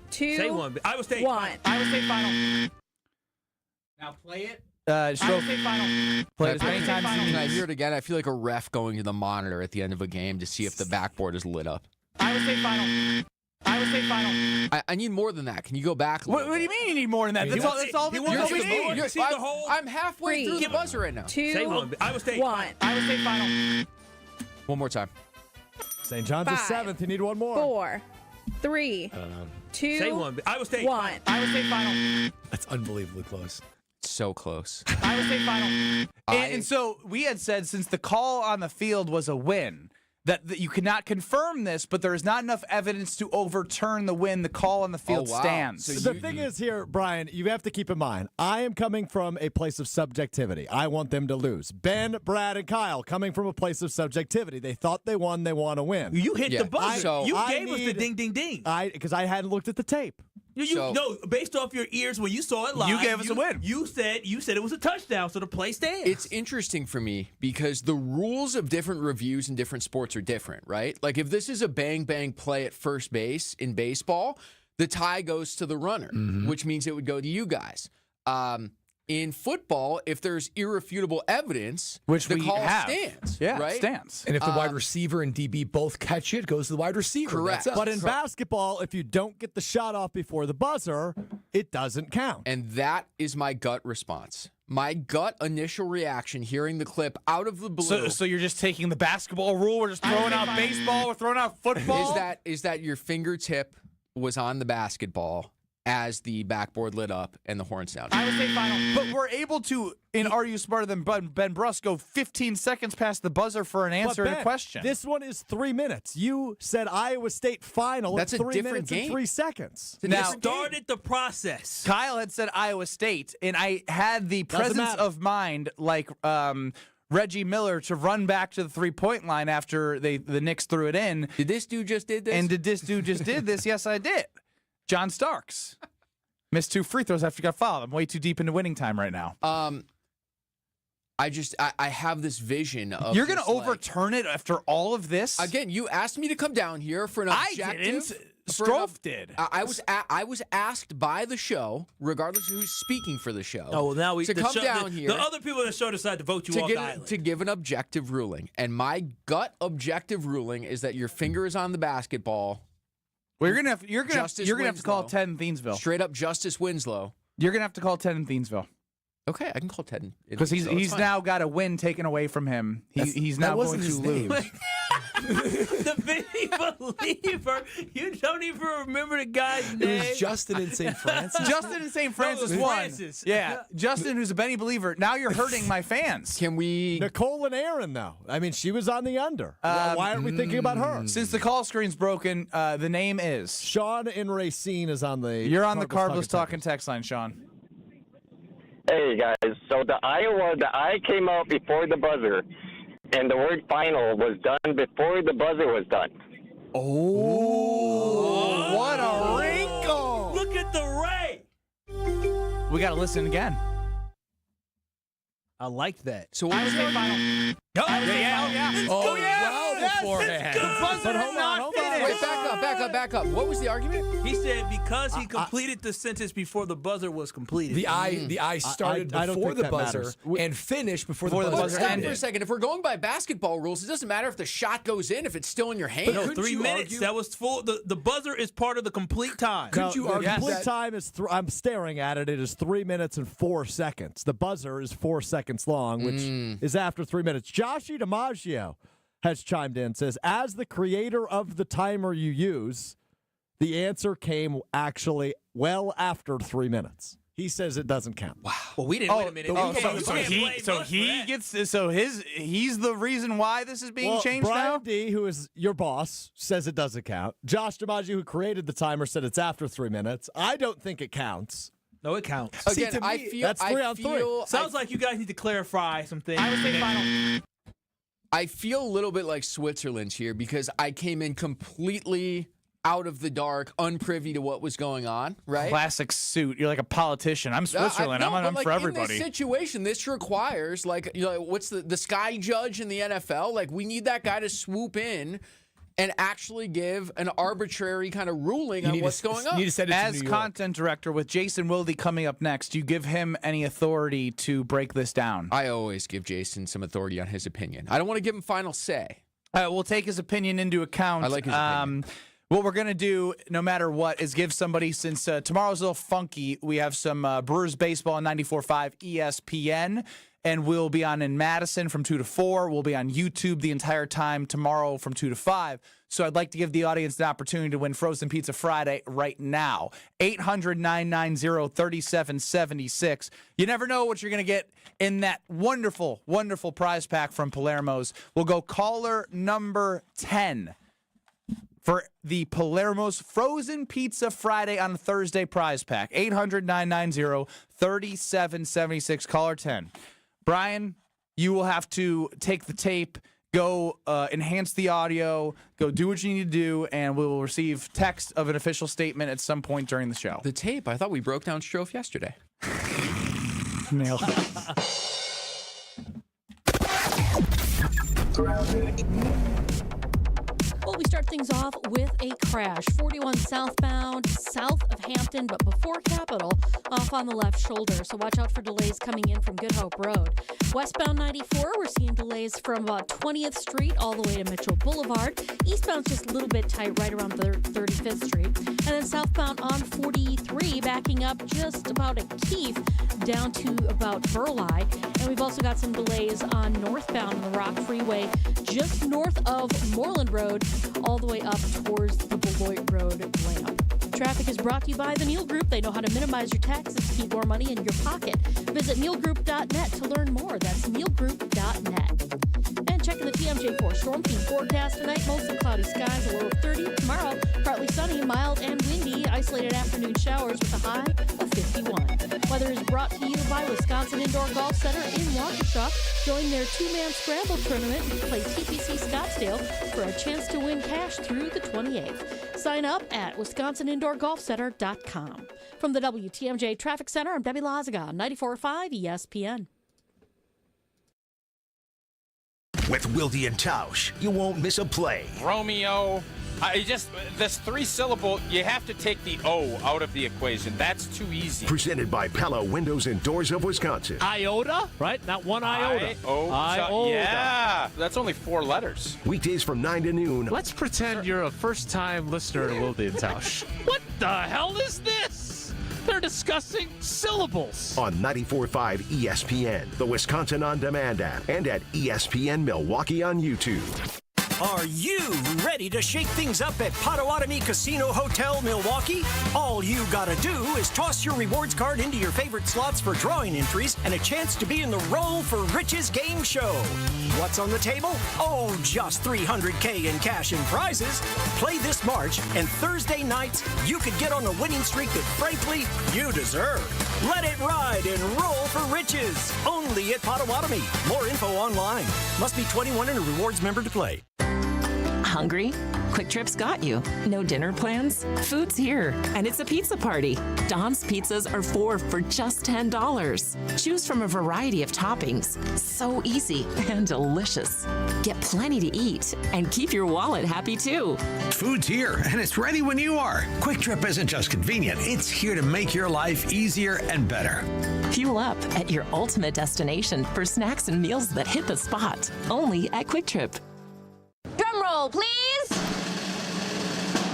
2, Say one. Iowa State. 1. Iowa State final. Now play it. Iowa State final. Play it as many times as you Can I need. hear it again? I feel like a ref going to the monitor at the end of a game to see if the backboard is lit up. Iowa State final. Iowa State final. I need more than that. Can you go back a little What do you mean you need more than that? That's all we need. I'm halfway through the buzzer right now. 2, Say one. Iowa State. 1. Iowa State final. One more time. St. John's is 5, 7th. You need one more. 4, 3, 2, Say one. Iowa State. 1. Iowa State final. That's unbelievably close. So close. Iowa State final. And so we had said since the call on the field was a win, that you cannot confirm this, but there is not enough evidence to overturn the win. The call on the field stands. So the thing is here, Brian, you have to keep in mind, I am coming from a place of subjectivity. I want them to lose. Ben, Brad, and Kyle coming from a place of subjectivity. They thought they won. They want to win. You hit the buzzer. You I gave us the ding, ding, ding. Because I hadn't looked at the tape. No, based off your ears when you saw it live, You gave us a win. You said it was a touchdown, so the play stands. It's interesting for me because the rules of different reviews in different sports are different, right? Like if this is a bang play at first base in baseball, the tie goes to the runner, which means it would go to you guys. in football, if there's irrefutable evidence, which the we call have. stands. Yeah, right? it stands. And if the wide receiver and DB both catch it, it goes to the wide receiver. Correct. That's it. But in basketball, if you don't get the shot off before the buzzer, it doesn't count. And that is my gut response. My gut initial reaction hearing the clip out of the blue. So you're just taking the basketball rule? We're just throwing out baseball? We're throwing out football? Is that your fingertip was on the basketball as the backboard lit up and the horn sounded? I would say final. But we're able to, in Are You Smarter Than Ben Brust, go 15 seconds past the buzzer for an answer But to a question. This one is 3 minutes. You said Iowa State final. That's in a 3 different minutes game. and 3 seconds. Now, started the process. Kyle had said Iowa State, and I had the Doesn't presence matter. of mind like Reggie Miller to run back to the three-point line after the Knicks threw it in. Did this dude just did this? And did this dude just did this? Yes, I did. John Starks. Missed 2 free throws after he got fouled. I'm way too deep into winning time right now. I have this vision of You're going to just, like- overturn it after all of this? Again, you asked me to come down here for an objective. I didn't. for an Strofe did. I was asked by the show, regardless of who's speaking for the show. Oh, well, now we to the come show, down the, here. The other people in the show decide to vote you off the island. To give an objective ruling, and my gut objective ruling is that your finger is on the basketball. Well, you're gonna have to call Winslow. Ted in Thiensville. Straight up Justice Winslow. You're gonna have to call Ted in Thiensville Okay, I can call Ted because he's now got a win taken away from him. He's now going to lose. The Vinny Believer. You don't even remember the guy's name. It was Justin in St. Francis. Justin in St. Francis No, it was won. Francis. Yeah, Justin, who's a Benny Believer. Now you're hurting my fans. Can we? Nicole and Aaron, though. I mean, she was on the under. Why aren't we thinking about her? Since the call screen's broken, the name is Sean and Racine is on the. You're on the Cardinals Cardinals talking text line, Sean. Hey guys, so the I came out before the buzzer, and the word final was done before the buzzer was done. Oh, what a wrinkle! Look at the ray. We got to listen again. I like that. So what was the final? Oh, wow, beforehand. But hold on. Wait, back up. What was the argument? He said because he completed the sentence before the buzzer was completed. The I started I don't before think the that buzzer matters. and finished before the Before the buzzer buzzer Stop ended. for a second. If we're going by basketball rules, it doesn't matter if the shot goes in if it's still in your hand. No, Couldn't 3 you minutes. argue- That was full. The buzzer is part of the complete time. Could you argue complete that- time is? I'm staring at it. It is 3 minutes and 4 seconds. The buzzer is 4 seconds long, which is after 3 minutes. Joshie DiMaggio has chimed in. Says, as the creator of the timer you use, the answer came actually well after 3 minutes. He says it doesn't count. Wow. Well, we didn't wait a minute. He's the reason why this is being changed Brian now. D, who is your boss, says it doesn't count. Josh DiMaggio, who created the timer, said it's after 3 minutes. I don't think it counts. No, it counts. Again, See, to I me, feel that's 3 on 3. Sounds like you guys need to clarify some things. I would say final. I feel a little bit like Switzerland here because I came in completely out of the dark, unprivy to what was going on, right? Classic suit. You're like a politician. I'm Switzerland. No, I'm but, for like, everybody. In this situation, this requires, like, you know, what's the sky judge in the NFL? Like, we need that guy to swoop in and actually give an arbitrary kind of ruling on what's going on. You need to send it to As New York. content director with Jason Wilde coming up next, do you give him any authority to break this down? I always give Jason some authority on his opinion. I don't want to give him final say. We'll take his opinion into account. I like his opinion. What we're going to do, no matter what, is give somebody, since tomorrow's a little funky, we have some Brewers baseball on 94.5 ESPN, and we'll be on in Madison from 2 to 4. We'll be on YouTube the entire time tomorrow from 2 to 5. So I'd like to give the audience the opportunity to win Frozen Pizza Friday right now. 800-990-3776. You never know what you're going to get in that wonderful, wonderful prize pack from Palermo's. We'll go caller number 10. For the Palermo's Frozen Pizza Friday on Thursday prize pack. 800-990-3776. Caller 10. Brian, you will have to take the tape, go enhance the audio, go do what you need to do, and we will receive text of an official statement at some point during the show. The tape? I thought we broke down Strofe yesterday. Nailed it. Well, We start things off with a crash. 41 southbound, south of Hampton, but before Capitol, off on the left shoulder. So watch out for delays coming in from Good Hope Road. Westbound 94, we're seeing delays from about 20th Street all the way to Mitchell Boulevard. Eastbound's just a little bit tight right around 35th Street. And then southbound on 43, backing up just about at Keith down to about Burleigh. And we've also got some delays on northbound on the Rock Freeway, just north of Moreland Road, all the way up towards the Beloit Road lamp. Traffic is brought to you by the Neal Group. They know how to minimize your taxes to keep more money in your pocket. Visit nealgroup.net to learn more. That's nealgroup.net. And checking the TMJ4 Storm Team forecast tonight, mostly cloudy skies, a low of 30. Tomorrow, partly sunny, mild and windy, isolated afternoon showers with a high of 51. Weather is brought to you by Wisconsin Indoor Golf Center in Waukesha. Join their two-man scramble tournament and play TPC Scottsdale for a chance to win cash through the 28th. Sign up at wisconsinindorgolfcenter.com. From the WTMJ Traffic Center, I'm Debbie Lazaga on 94.5 ESPN. With Wilde and Tausch, you won't miss a play. Romeo. This three-syllable, you have to take the O out of the equation. That's too easy. Presented by Pella Windows and Doors of Wisconsin. Iota, right? Not one iota. Iota. Yeah, that's only 4 letters. Weekdays from 9 to noon. Let's pretend you're a first-time listener to Wilde and Tausch. What the hell is this? They're discussing syllables. On 94.5 ESPN, the Wisconsin On Demand app, and at ESPN Milwaukee on YouTube. Are you ready to shake things up at Potawatomi Casino Hotel, Milwaukee? All you gotta do is toss your rewards card into your favorite slots for drawing entries and a chance to be in the Roll for Riches game show. What's on the table? Oh, just $300K in cash and prizes. Play this March, and Thursday nights, you could get on a winning streak that, frankly, you deserve. Let it ride and Roll for Riches. Only at Potawatomi. More info online. Must be 21 and a rewards member to play. Hungry? Quick Trip's got you. No dinner plans? Food's here, and it's a pizza party. Don's pizzas are 4 for just $10. Choose from a variety of toppings. So easy and delicious. Get plenty to eat and keep your wallet happy too. Food's here, and it's ready when you are. Quick Trip isn't just convenient, it's here to make your life easier and better. Fuel up at your ultimate destination for snacks and meals that hit the spot. Only at Quick Trip. Drum roll, please.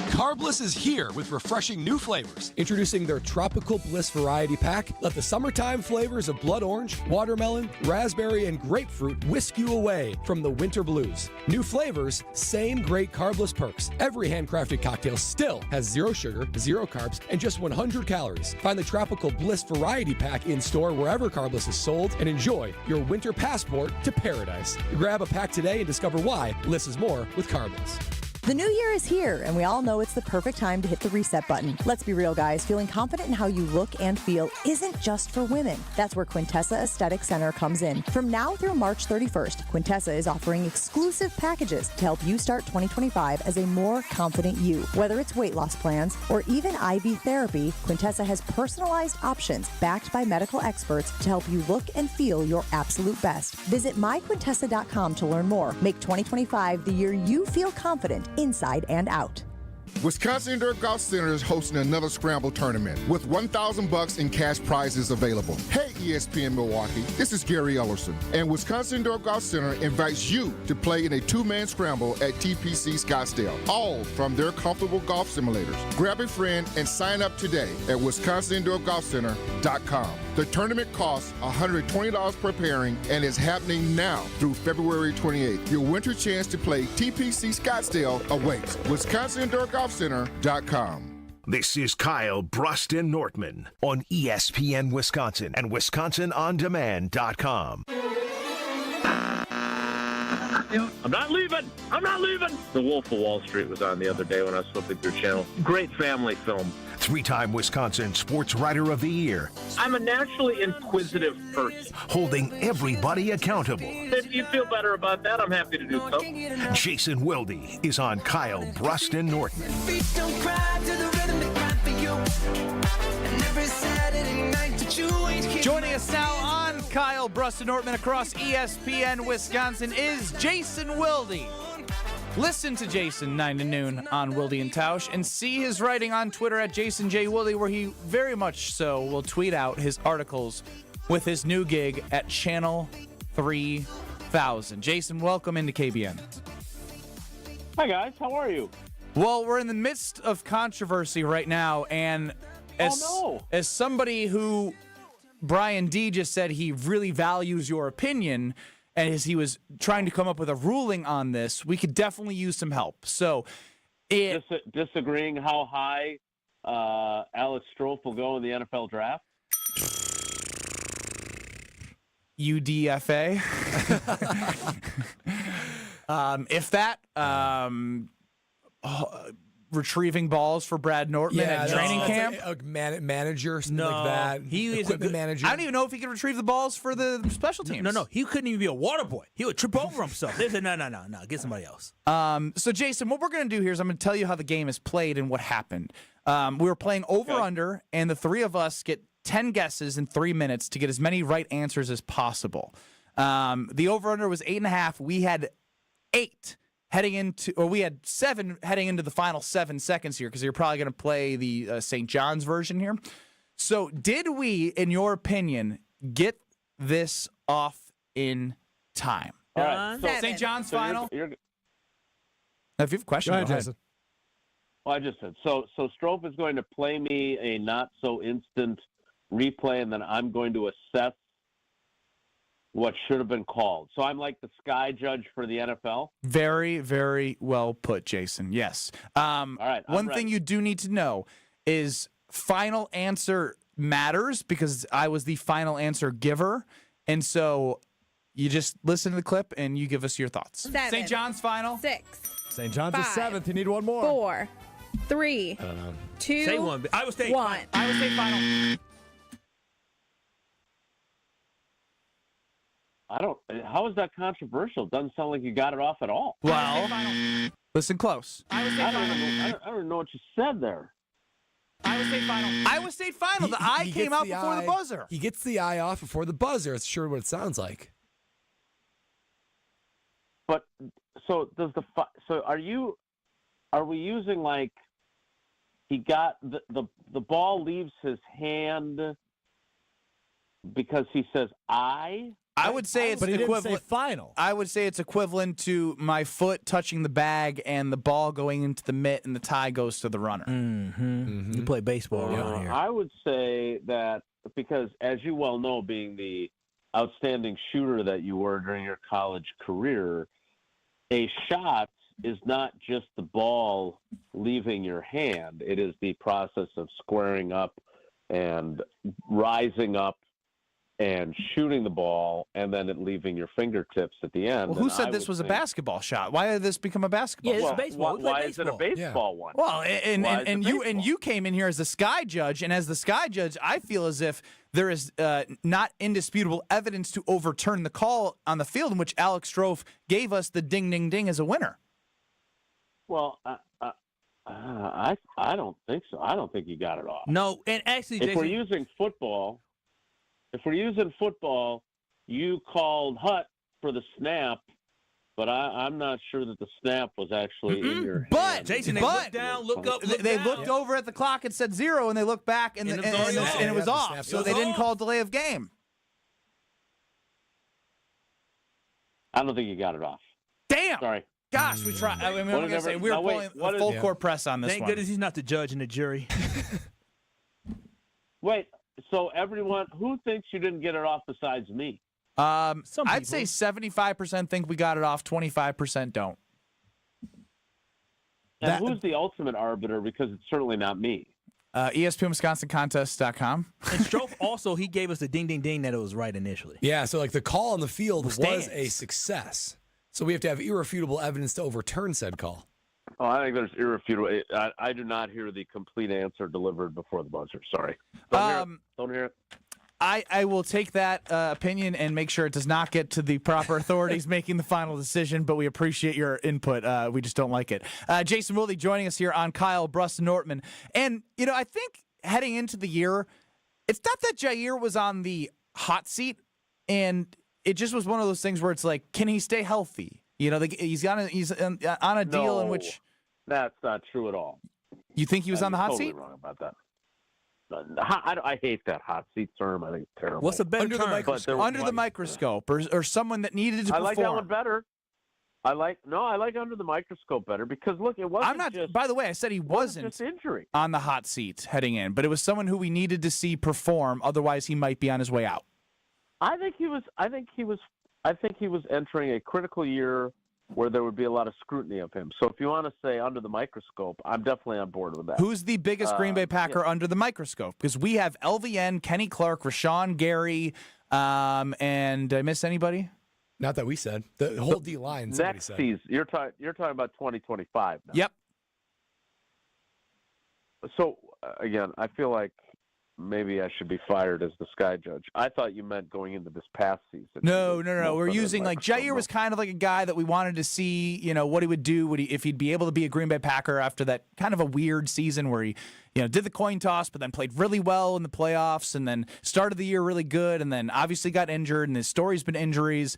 Carbliss is here with refreshing new flavors. Introducing their Tropical Bliss Variety Pack. Let the summertime flavors of blood orange, watermelon, raspberry, and grapefruit whisk you away from the winter blues. New flavors, same great Carbliss perks. Every handcrafted cocktail still has 0 sugar, 0 carbs, and just 100 calories. Find the Tropical Bliss Variety Pack in store wherever Carbliss is sold and enjoy your winter passport to paradise. Grab a pack today and discover why Bliss is more with Carbliss. The new year is here, and we all know it's the perfect time to hit the reset button. Let's be real, guys. Feeling confident in how you look and feel isn't just for women. That's where Quintessa Aesthetic Center comes in. From now through March 31st, Quintessa is offering exclusive packages to help you start 2025 as a more confident you. Whether it's weight loss plans or even IV therapy, Quintessa has personalized options backed by medical experts to help you look and feel your absolute best. Visit myquintessa.com to learn more. Make 2025 the year you feel confident inside and out. Wisconsin Indoor Golf Center is hosting another Scramble tournament with $1,000 in cash prizes available. Hey, ESPN Milwaukee, this is Gary Ellerson, and Wisconsin Indoor Golf Center invites you to play in a 2-man scramble at TPC Scottsdale, all from their comfortable golf simulators. Grab a friend and sign up today at WisconsinIndoorGolfCenter.com. The tournament costs $120 per pairing and is happening now through February 28th. Your winter chance to play TPC Scottsdale awaits. WisconsinIndoorGolfCenter.com. This is Kyle Bruston Nortman on ESPN Wisconsin and WisconsinOnDemand.com. I'm not leaving. I'm not leaving. The Wolf of Wall Street was on the other day when I was flipping through channel. Great family film. 3-time Wisconsin Sports Writer of the Year. I'm a naturally inquisitive person. Holding everybody accountable. If you feel better about that, I'm happy to do so. Jason Wilde is on Kyle Bruston Nortman. Joining us now on Kyle Bruston Nortman across ESPN Wisconsin is Jason Wilde. Listen to Jason 9 to noon on Wilde and Tausch and see his writing on Twitter at Jason J. Wilde, where he very much so will tweet out his articles with his new gig at Channel 3000. Jason, welcome into KBN. Hi, guys. How are you? Well, we're in the midst of controversy right now, and as somebody who Brian D just said he really values your opinion, and as he was trying to come up with a ruling on this, we could definitely use some help. So, disagreeing how high Alex Strofe will go in the NFL draft? UDFA. If that, retrieving balls for Brad Nortman at training camp. Like a manager, something like that. He is equipment manager. I don't even know if he could retrieve the balls for the special teams. No. He couldn't even be a water boy. He would trip over himself. They said, no. Get somebody else. So, Jason, what we're going to do here is I'm going to tell you how the game is played and what happened. We were playing over-under, and the three of us get 10 guesses in 3 minutes to get as many right answers as possible. The over-under was 8.5. We had 7 heading into the final 7 seconds here because you're probably going to play the St. John's version here. So did we, in your opinion, get this off in time? All right. So St. John's final? If you have a question, go ahead, Jason. Well, I just said, so Strofe is going to play me a not-so-instant replay, and then I'm going to assess what should have been called. So I'm like the sky judge for the NFL? Very, very well put, Jason. Yes. All right. One thing you do need to know is final answer matters because I was the final answer giver. And so you just listen to the clip and you give us your thoughts. 7. St. John's final. 6. St. John's 5, is 7th. You need one more. 4, 3, 2, Say one. Iowa State. 1. Iowa State final. How is that controversial? Doesn't sound like you got it off at all. Well, listen close. I don't even know what you said there. Iowa State final. Iowa State final. The I came out before the buzzer. He gets the I off before the buzzer. It's sure what it sounds like. But so are we using like he got the ball leaves his hand because he says I would say it's but he equivalent. didn't say final. I would say it's equivalent to my foot touching the bag and the ball going into the mitt and the tie goes to the runner. Mm-hmm. You play baseball around here. I would say that because, as you well know, being the outstanding shooter that you were during your college career, a shot is not just the ball leaving your hand. It is the process of squaring up and rising up and shooting the ball, and then it leaving your fingertips at the end. Well, who said this was a basketball shot? Why did this become a basketball Yeah, it's shot? baseball. Why is it a baseball one? Well, and you came in here as the sky judge, and as the sky judge, I feel as if there is not indisputable evidence to overturn the call on the field in which Alex Strofe gave us the ding, ding, ding as a winner. Well, I don't think so. I don't think you got it off. No, and actually, if Jason, we're using football, you called Hutt for the snap, but I'm not sure that the snap was actually in your hand. But Jason, they looked down, look up, look they down. looked over at the clock and said 0, and they looked back and it was off. So they didn't call delay of game. I don't think you got it off. Damn. Sorry. Gosh, we tried. I mean, we were pulling a full court press on this Thank one. goodness he's not the judge and the jury. Wait, so everyone, who thinks you didn't get it off besides me? I'd say 75% think we got it off, 25% don't. And who's the ultimate arbiter? Because it's certainly not me. ESPN And Strofe also, he gave us the ding, ding, ding that it was right initially. Yeah, so like the call on the field was Stands. a success. So we have to have irrefutable evidence to overturn said call. Oh, I think there's irrefutable. I do not hear the complete answer delivered before the buzzer. Sorry. Don't hear it. I will take that opinion and make sure it does not get to the proper authorities making the final decision, but we appreciate your input. We just don't like it. Jason Wilde joining us here on Kyle Brust Nortman. And, I think heading into the year, it's not that Jair was on the hot seat, and it just was one of those things where it's like, can he stay healthy? You know, he's on a deal in which that's not true at all. You think he was on the hot totally seat? Wrong about that. I hate that hot seat term. I think it's terrible. What's a better under term? the microscope? Under the microscope, or someone that needed to perform. I like that one better. I like under the microscope better because look, it wasn't. I'm not. Just, by the way, I said he wasn't just injury on the hot seat heading in, but it was someone who we needed to see perform. Otherwise, he might be on his way out. I think he was entering a critical year where there would be a lot of scrutiny of him. So if you want to say under the microscope, I'm definitely on board with that. Who's the biggest Green Bay Packer under the microscope? Because we have LVN, Kenny Clark, Rashawn Gary, and did I miss anybody? Not that we said. The whole D line. Next said. season, you're talking about 2025 now. Yep. So again, I feel like maybe I should be fired as the sky judge. I thought you meant going into this past season. No. We're using like Jair was kind of like a guy that we wanted to see, you know, what he would do, if he'd be able to be a Green Bay Packer after that kind of a weird season where he, you know, did the coin toss, but then played really well in the playoffs and then started the year really good and then obviously got injured and his story's been injuries.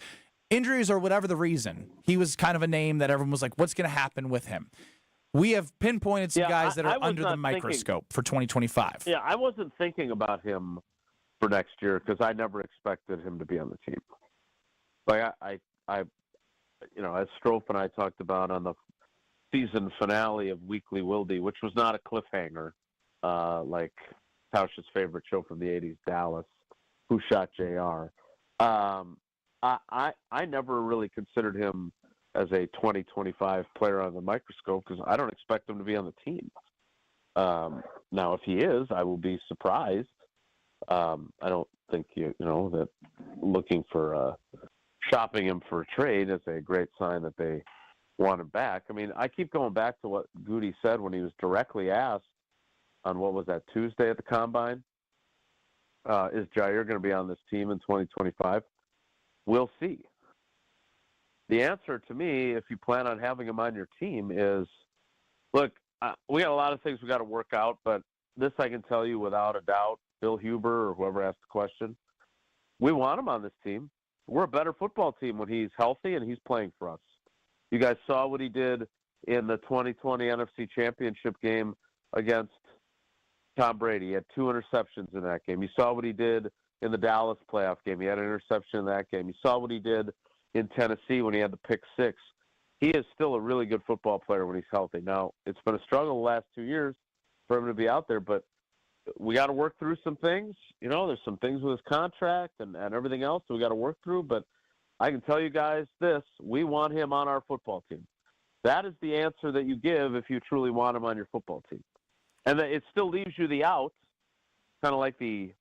Injuries or whatever the reason. He was kind of a name that everyone was like, what's going to happen with him? We have pinpointed some guys that are under the microscope for 2025. Yeah, I wasn't thinking about him for next year because I never expected him to be on the team. Like I you know, as Strofe and I talked about on the season finale of Weekly Wildy, which was not a cliffhanger, like Tausch's favorite show from the 80s, Dallas, Who Shot JR. I never really considered him as a 2025 player on the microscope because I don't expect him to be on the team. Now, if he is, I will be surprised. I don't think you know that looking for shopping him for a trade is a great sign that they want him back. I mean, I keep going back to what Goody said when he was directly asked on what was that Tuesday at the Combine. Is Jair going to be on this team in 2025? We'll see. The answer to me, if you plan on having him on your team, is, look, we got a lot of things we got to work out, but this I can tell you without a doubt, Bill Huber or whoever asked the question, we want him on this team. We're a better football team when he's healthy and he's playing for us. You guys saw what he did in the 2020 NFC Championship game against Tom Brady. He had 2 interceptions in that game. You saw what he did in the Dallas playoff game. He had an interception in that game. You saw what he did in Tennessee when he had the pick 6. He is still a really good football player when he's healthy. Now, it's been a struggle the last 2 years for him to be out there, but we got to work through some things. You know, there's some things with his contract and everything else that we got to work through, but I can tell you guys this, we want him on our football team. That is the answer that you give if you truly want him on your football team. And it still leaves you the out, kind of like he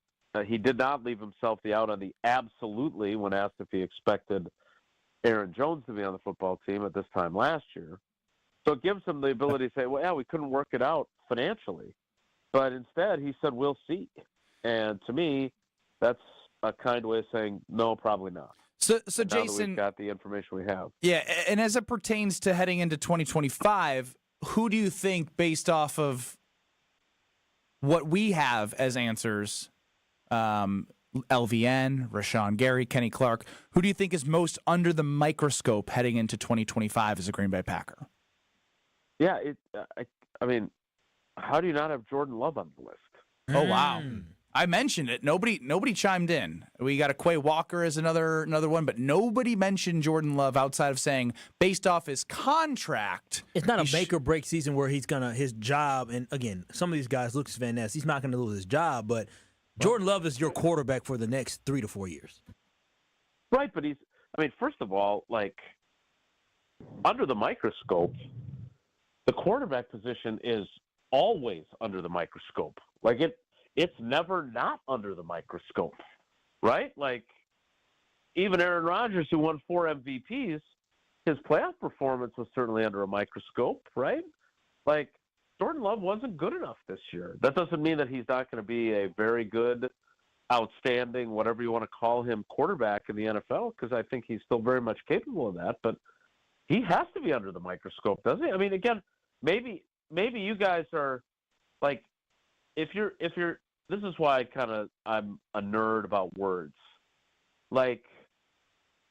did not leave himself the out on the absolutely when asked if he expected Aaron Jones to be on the football team at this time last year. So it gives him the ability to say, well, yeah, we couldn't work it out financially. But instead, he said, we'll see. And to me, that's a kind way of saying, no, probably not. So now Jason, we've got the information we have. Yeah, and as it pertains to heading into 2025, who do you think, based off of what we have as answers, LVN, Rashawn Gary, Kenny Clark, who do you think is most under the microscope heading into 2025 as a Green Bay Packer? Yeah, I mean, how do you not have Jordan Love on the list? Oh, wow. I mentioned it. Nobody chimed in. We got a Quay Walker as another one, but nobody mentioned Jordan Love outside of saying, based off his contract. It's not a make or break season where he's his job, and again, some of these guys, Lucas Van Ness, he's not gonna lose his job, but Jordan Love is your quarterback for the next 3 to 4 years. Right, but first of all, like, under the microscope, the quarterback position is always under the microscope. Like, it's never not under the microscope, right? Like, even Aaron Rodgers, who won 4 MVPs, his playoff performance was certainly under a microscope, right? Like, Jordan Love wasn't good enough this year. That doesn't mean that he's not going to be a very good, outstanding, whatever you want to call him, quarterback in the NFL, because I think he's still very much capable of that. But he has to be under the microscope, doesn't he? I mean, again, maybe you guys are like, if you're this is why I'm a nerd about words. Like,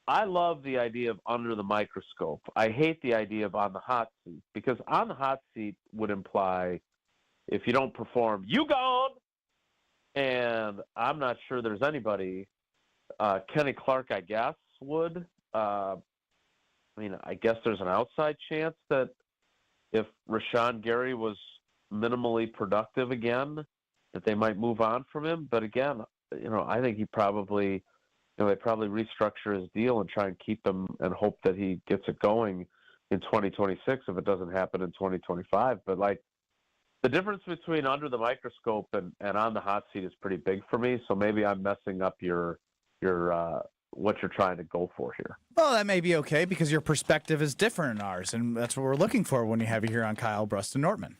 I love the idea of under the microscope. I hate the idea of on the hot seat, because on the hot seat would imply if you don't perform, you gone. And I'm not sure there's anybody. Kenny Clark, I guess, would. I guess there's an outside chance that if Rashawn Gary was minimally productive again, that they might move on from him. But again, I think he probably, they probably restructure his deal and try and keep him and hope that he gets it going in 2026 if it doesn't happen in 2025. But the difference between under the microscope and on the hot seat is pretty big for me. So maybe I'm messing up your what you're trying to go for here. Well, that may be okay because your perspective is different than ours, and that's what we're looking for when you have you here on Kyle Bruston Nortman.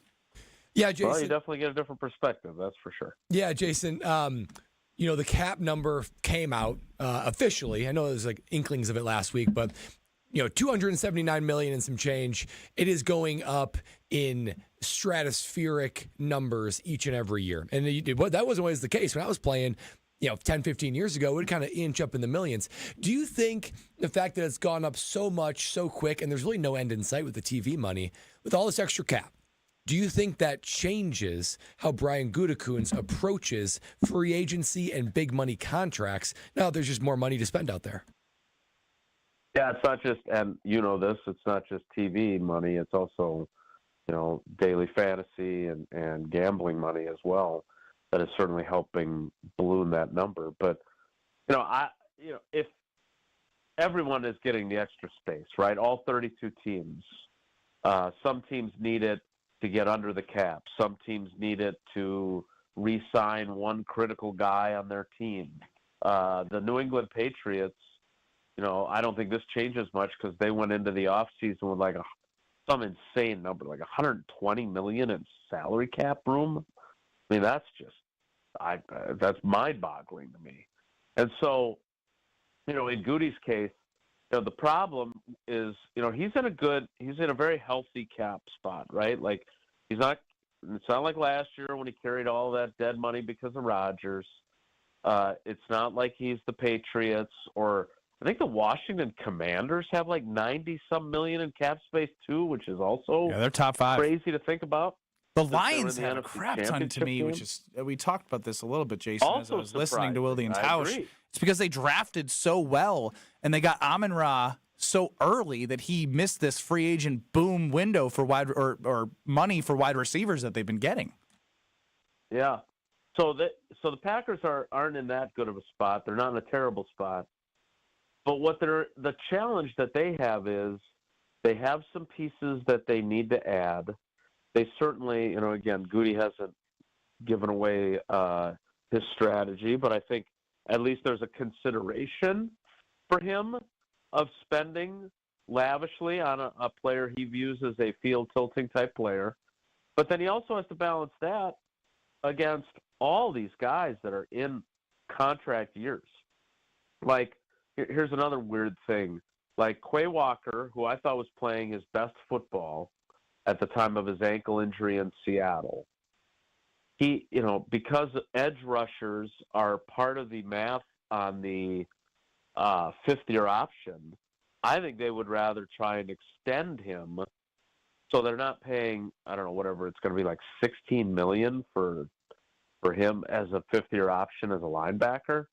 Yeah, Jason. Well, you definitely get a different perspective, that's for sure. Yeah, Jason. The cap number came out officially. I know there was inklings of it last week, but $279 million and some change. It is going up in stratospheric numbers each and every year, and that wasn't always the case when I was playing. 10, 15 years ago, it would kind of inch up in the millions. Do you think the fact that it's gone up so much, so quick, and there's really no end in sight with the TV money, with all this extra cap, do you think that changes how Brian Gutekunst approaches free agency and big money contracts now that there's just more money to spend out there? Yeah, it's not just, and it's not just TV money. It's also, daily fantasy and gambling money as well. That is certainly helping balloon that number. But, if everyone is getting the extra space, right? All 32 teams, some teams need it to get under the cap. Some teams need it to re-sign one critical guy on their team. The New England Patriots, I don't think this changes much because they went into the offseason with some insane number, like $120 million in salary cap room. I mean, that's just, that's mind-boggling to me. And so, in Goody's case, the problem is, he's in a very healthy cap spot, right? It's not like last year when he carried all that dead money because of Rodgers. It's not like he's the Patriots, or I think the Washington Commanders have 90-some million in cap space too, which is also they're top 5. Crazy to think about. The Lions have a crap ton to me, which is, we talked about this a little bit, Jason, as I was listening to Wilde and Tausch. It's because they drafted so well, and they got Amon-Ra so early that he missed this free agent boom window for wide or money for wide receivers that they've been getting. Yeah. So the Packers aren't in that good of a spot. They're not in a terrible spot. But the challenge that they have is they have some pieces that they need to add. They certainly, again, Goody hasn't given away his strategy, but I think at least there's a consideration for him of spending lavishly on a player he views as a field-tilting type player. But then he also has to balance that against all these guys that are in contract years. Here's another weird thing. Quay Walker, who I thought was playing his best football at the time of his ankle injury in Seattle, he, because edge rushers are part of the math on the fifth-year option, I think they would rather try and extend him so they're not paying, I don't know, whatever it's going to be, $16 million for him as a fifth-year option as a linebacker.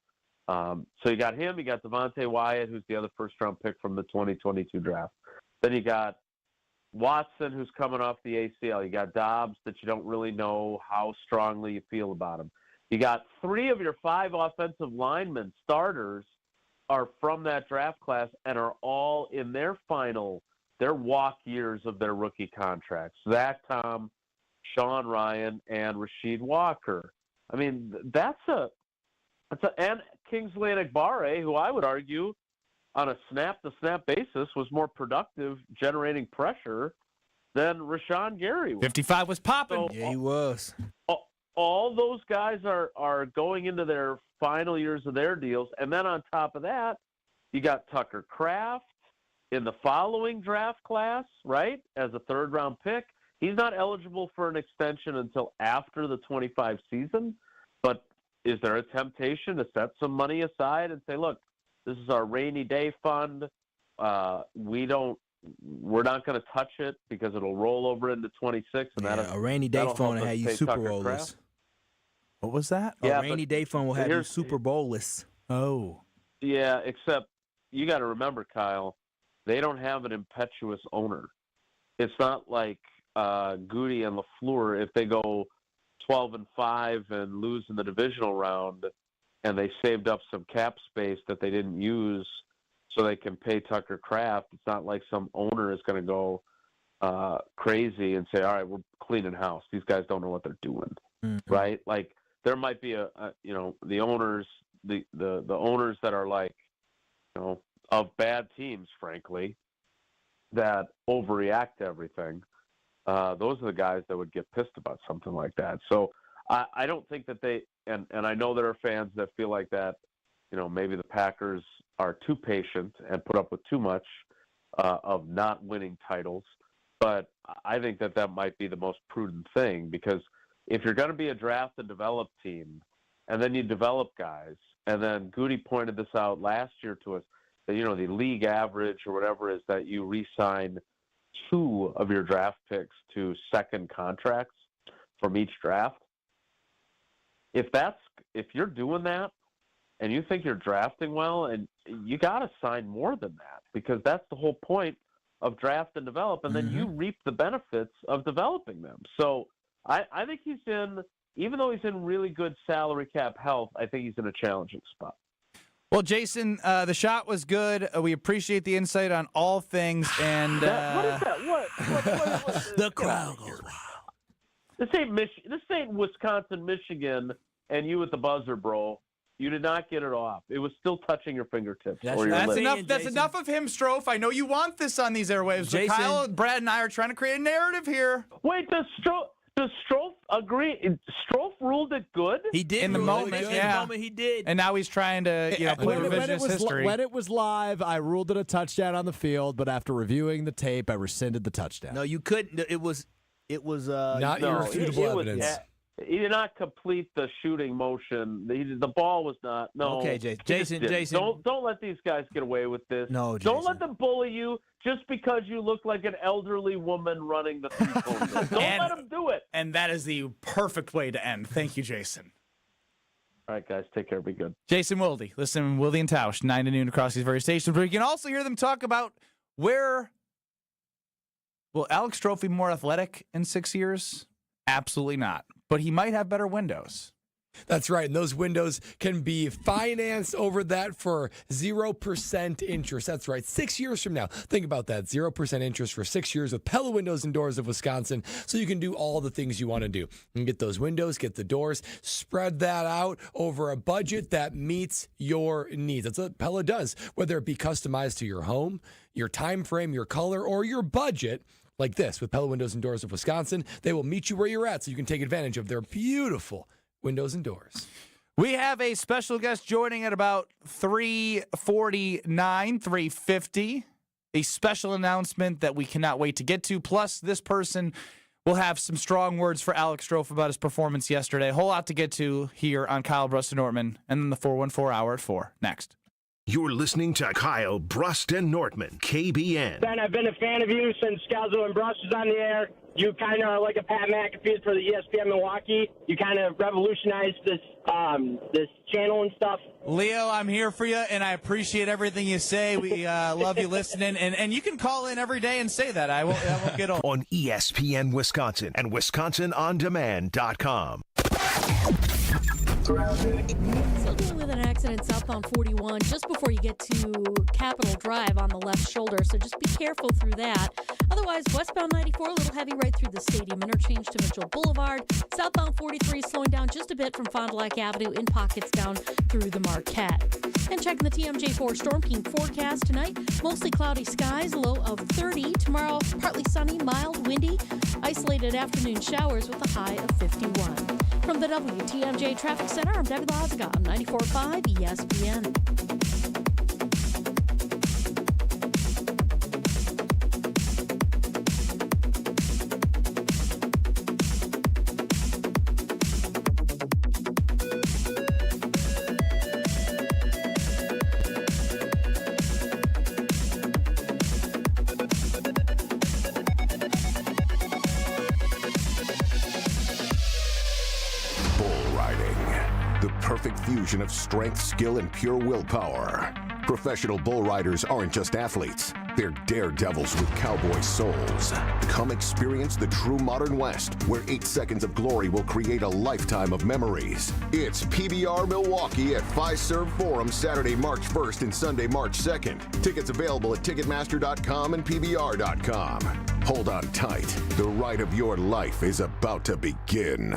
So you got him, you got Devontae Wyatt, who's the other first-round pick from the 2022 draft. Then you got Watson, who's coming off the ACL. You got Dobbs, that you don't really know how strongly you feel about him. You got 3 of your 5 offensive linemen starters are from that draft class and are all in their walk years of their rookie contracts. Zach Tom, Sean Ryan, and Rasheed Walker. I mean, and Kingsley Enagbare, who I would argue on a snap-to-snap basis was more productive generating pressure than Rashawn Gary was. 55 was popping. Yeah, he was. All those guys are going into their final years of their deals. And then on top of that, you got Tucker Kraft in the following draft class, right, as a third-round pick. He's not eligible for an extension until after the 25 season. But is there a temptation to set some money aside and say, look, This is our rainy day fund. We're not going to touch it because it'll roll over into 26. And a rainy day fund will have you Super Bowl-less. What was that? A rainy day fund will have you Super Bowl-less. Oh. Yeah, except you got to remember, Kyle, they don't have an impetuous owner. It's not like Goody and LaFleur, if they go 12-5 and lose in the divisional round and they saved up some cap space that they didn't use so they can pay Tucker Kraft, it's not like some owner is going to go crazy and say, all right, we're cleaning house. These guys don't know what they're doing, right? Like there might be the owners, the owners that are like, of bad teams, frankly, that overreact to everything. Those are the guys that would get pissed about something like that. So I don't think that they, and I know there are fans that feel like that, maybe the Packers are too patient and put up with too much of not winning titles. But I think that might be the most prudent thing, because if you're going to be a draft and develop team, and then you develop guys, and then Goody pointed this out last year to us, that, the league average or whatever is that you re-sign 2 of your draft picks to second contracts from each draft. If you're doing that and you think you're drafting well, and you got to sign more than that, because that's the whole point of draft and develop, and then you reap the benefits of developing them. So I think even though he's in really good salary cap health, I think he's in a challenging spot. Well, Jason, the shot was good. We appreciate the insight on all things. And what is that? What the crowd goes wild. This ain't Wisconsin, Michigan, and you at the buzzer, bro. You did not get it off. It was still touching your fingertips. That's enough. That's enough of him, Strofe. I know you want this on these airwaves. But Kyle, Brad, and I are trying to create a narrative here. Wait, does Strofe agree? Strofe ruled it good? He did in the moment. In the moment, he did. And now he's trying to, play revisionist history. When it was live, I ruled it a touchdown on the field, but after reviewing the tape, I rescinded the touchdown. No, you couldn't. It was not irrefutable evidence. He did not complete the shooting motion. The ball was not. No. Okay, Jason. Don't let these guys get away with this. No, Jason. Don't let them bully you just because you look like an elderly woman running the three-point line. Don't let them do it. And that is the perfect way to end. Thank you, Jason. All right, guys. Take care. Be good. Jason Wilde. Listen, Wilde and Tausch, 9 to noon across these various stations. But you can also hear them talk about will Alex Strofe be more athletic in 6 years? Absolutely not. But he might have better windows. That's right. And those windows can be financed over that for 0% interest. That's right. 6 years from now. Think about that. 0% interest for 6 years with Pella Windows and Doors of Wisconsin. So you can do all the things you want to do. You can get those windows, get the doors, spread that out over a budget that meets your needs. That's what Pella does. Whether it be customized to your home, your time frame, your color, or your budget. Like this, with Pella Windows and Doors of Wisconsin, they will meet you where you're at so you can take advantage of their beautiful windows and doors. We have a special guest joining at about 3:49, 3:50. A special announcement that we cannot wait to get to. Plus, this person will have some strong words for Alex Strofe about his performance yesterday. A whole lot to get to here on Kyle Brust and Nortman, and then the 414 Hour at 4. Next. You're listening to Kyle Brust and Nortman, KBN. Ben, I've been a fan of you since Scalzo and Brust was on the air. You kind of are like a Pat McAfee for the ESPN Milwaukee. You kind of revolutionized this channel and stuff. Leo, I'm here for you, and I appreciate everything you say. We love you listening, and you can call in every day and say that. I won't get old. On ESPN Wisconsin and WisconsinOnDemand.com. So dealing with an accident southbound 41 just before you get to Capitol Drive on the left shoulder, so just be careful through that. Otherwise, westbound 94, a little heavy right through the stadium interchange to Mitchell Boulevard. Southbound 43 slowing down just a bit from Fond du Lac Avenue in pockets down through the Marquette. And checking the TMJ4 Storm King forecast tonight, mostly cloudy skies, low of 30. Tomorrow, partly sunny, mild, windy, isolated afternoon showers with a high of 51. From the WTMJ Traffic Center, I'm Debbie Loziga on 94.5 ESPN. The perfect fusion of strength, skill, and pure willpower. Professional bull riders aren't just athletes. They're daredevils with cowboy souls. Come experience the true modern West, where 8 seconds of glory will create a lifetime of memories. It's PBR Milwaukee at Fiserv Forum Saturday, March 1st and Sunday, March 2nd. Tickets available at Ticketmaster.com and PBR.com. Hold on tight. The ride of your life is about to begin.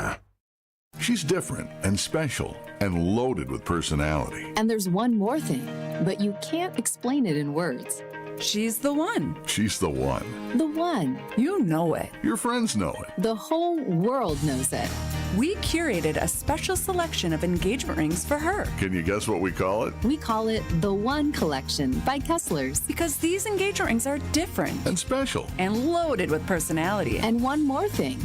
She's different and special and loaded with personality. And there's one more thing, but you can't explain it in words. She's the one. She's the one. The one. You know it. Your friends know it. The whole world knows it. We curated a special selection of engagement rings for her. Can you guess what we call it? We call it the One Collection by Kessler's. Because these engagement rings are different. And special. And loaded with personality. And one more thing.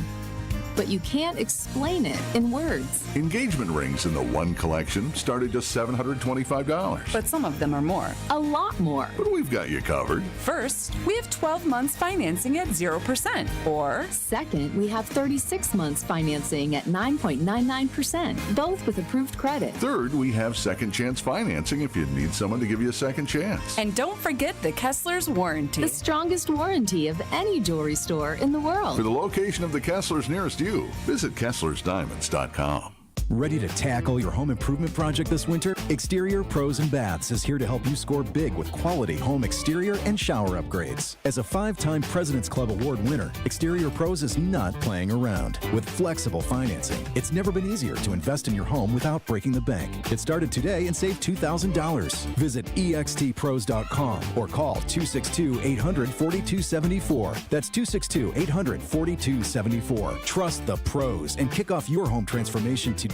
But you can't explain it in words. Engagement rings in the One Collection start at just $725. But some of them are more. A lot more. But we've got you covered. First, we have 12 months financing at 0%. Or second, we have 36 months financing at 9.99%, both with approved credit. Third, we have second chance financing if you need someone to give you a second chance. And don't forget the Kessler's warranty. The strongest warranty of any jewelry store in the world. For the location of the Kessler's nearest you, visit KesslersDiamonds.com. Ready to tackle your home improvement project this winter? Exterior Pros and Baths is here to help you score big with quality home exterior and shower upgrades. As a 5-time President's Club Award winner, Exterior Pros is not playing around. With flexible financing, it's never been easier to invest in your home without breaking the bank. Get started today and save $2,000. Visit extpros.com or call 262-800-4274. That's 262-800-4274. Trust the pros and kick off your home transformation today.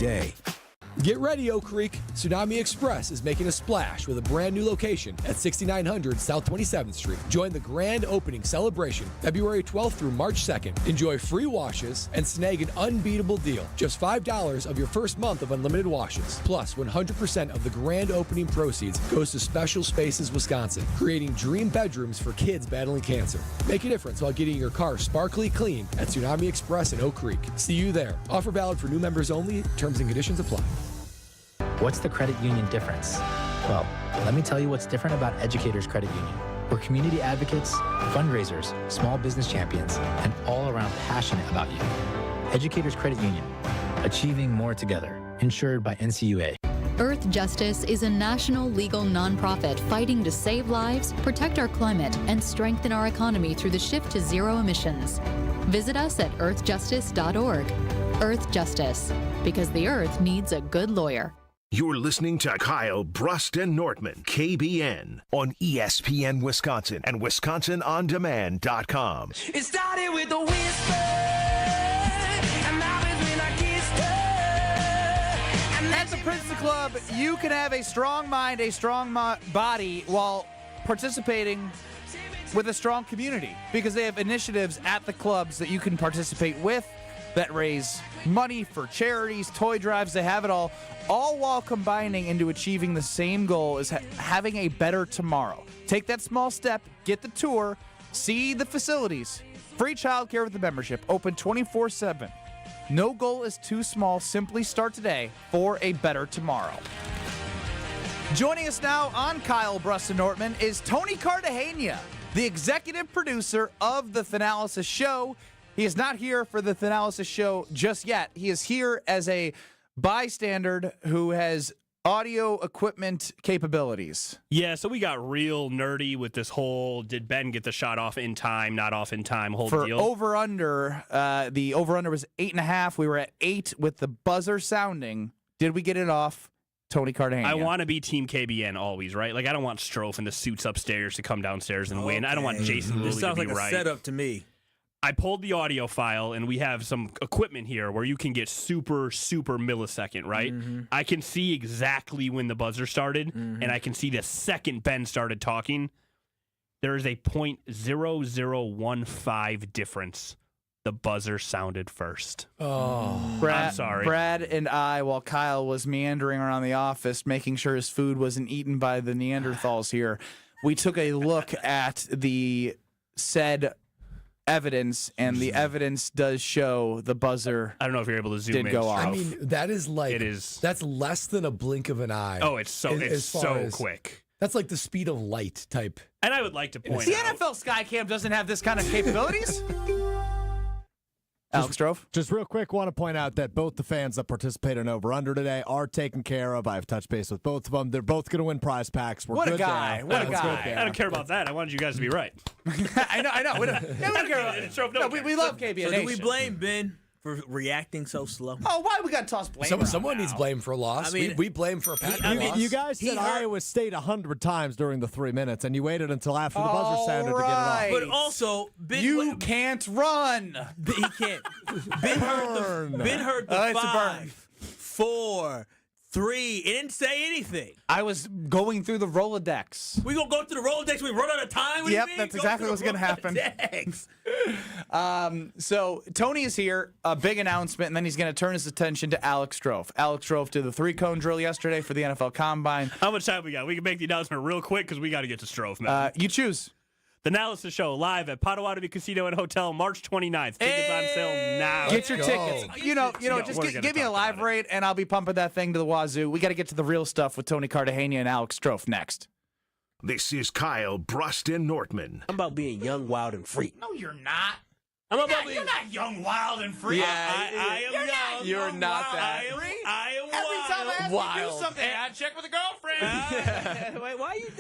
Get ready, Oak Creek. Tsunami Express is making a splash with a brand new location at 6900 South 27th Street. Join the grand opening celebration February 12th through March 2nd. Enjoy free washes and snag an unbeatable deal. Just $5 of your first month of unlimited washes. Plus, 100% of the grand opening proceeds goes to Special Spaces Wisconsin, creating dream bedrooms for kids battling cancer. Make a difference while getting your car sparkly clean at Tsunami Express in Oak Creek. See you there. Offer valid for new members only. Terms and conditions apply. What's the credit union difference? Well, let me tell you what's different about Educators Credit Union. We're community advocates, fundraisers, small business champions, and all around passionate about you. Educators Credit Union, achieving more together, insured by NCUA. Earth Justice is a national legal nonprofit fighting to save lives, protect our climate, and strengthen our economy through the shift to zero emissions. Visit us at earthjustice.org. Earth Justice, because the earth needs a good lawyer. You're listening to Kyle Brust and Nortman, KBN, on ESPN Wisconsin and WisconsinOnDemand.com. It started with a whisper, and now it's when I kissed her. At the Princeton Club, you can have a strong mind, a strong body while participating with a strong community, because they have initiatives at the clubs that you can participate with that raise money for charities, toy drives. They have it all while combining into achieving the same goal as having a better tomorrow. Take that small step, get the tour, see the facilities. Free childcare with the membership, open 24/7. No goal is too small. Simply start today for a better tomorrow. Joining us now on Kyle Brust and Nortman is Tony Cartagena, the executive producer of the Thanalysis Show. He is not here for the Thanalysis Show just yet. He is here as a bystander who has audio equipment capabilities. Yeah, so we got real nerdy with this whole, did Ben get the shot off in time, not off in time, whole For deal. over-under, the over-under was 8.5. We were at 8 with the buzzer sounding. Did we get it off? Tony Cartagena. I want to be Team KBN always, right? Like, I don't want Strofe in the suits upstairs to come downstairs and win. I don't want Jason Lilly to be right. This sounds like a setup to me. I pulled the audio file, and we have some equipment here where you can get super, super millisecond, right? Mm-hmm. I can see exactly when the buzzer started, and I can see the second Ben started talking. There is a 0.0015 difference. The buzzer sounded first. Oh, I'm sorry. Brad and I, while Kyle was meandering around the office, making sure his food wasn't eaten by the Neanderthals here, we took a look at the said evidence, and the evidence does show the buzzer. I don't know if you're able to zoom in. Did go off. I mean, that is like It is. that's less than a blink of an eye. Oh, it's so quick. That's like the speed of light type. And I would like to point The out. NFL Skycam doesn't have this kind of capabilities. Alex Strofe? Just real quick, want to point out that both the fans that participate in Over Under today are taken care of. I've touched base with both of them. They're both going to win prize packs. We're What a good guy. there. What a That's guy. good there. I don't care about that. I wanted you guys to be right. I know. We don't care about it. No, we love KBN So Nation. do we blame Ben for reacting so slow? Oh, why we got to toss blame? Someone needs blame for a loss. I mean, we blame for a Packers loss. You guys said Iowa State 100 times during the 3 minutes, and you waited until after the buzzer sounded to get it off. But also, Ben, you can't run. He can't. Ben heard the It's a burn. 5, 4, 3. It didn't say anything. I was going through the Rolodex. We gonna go through the Rolodex. We run out of time. What do you Yep, mean? that's Go exactly through what's the going to happen. Rolodex. So Tony is here, a big announcement, and then he's going to turn his attention to Alex Strofe. Alex Strofe did the 3-cone drill yesterday for the NFL Combine. How much time we got? We can make the announcement real quick because we got to get to Strofe, man. You choose. The Analysis Show live at Potawatomi Casino and Hotel, March 29th. Tickets on sale now. Get your tickets. You know, just we're gonna give me a talk live about it. rate, and I'll be pumping that thing to the wazoo. We got to get to the real stuff with Tony Cartagena and Alex Strofe next. This is Kyle Bruston Nortman. I'm about being young, wild, and free. No, you're not. I'm about being. You're not young, wild, and free. I am young. You're not that. I am Every wild. time I ask you to do Wild. something, I check with a girlfriend. Wait, why are you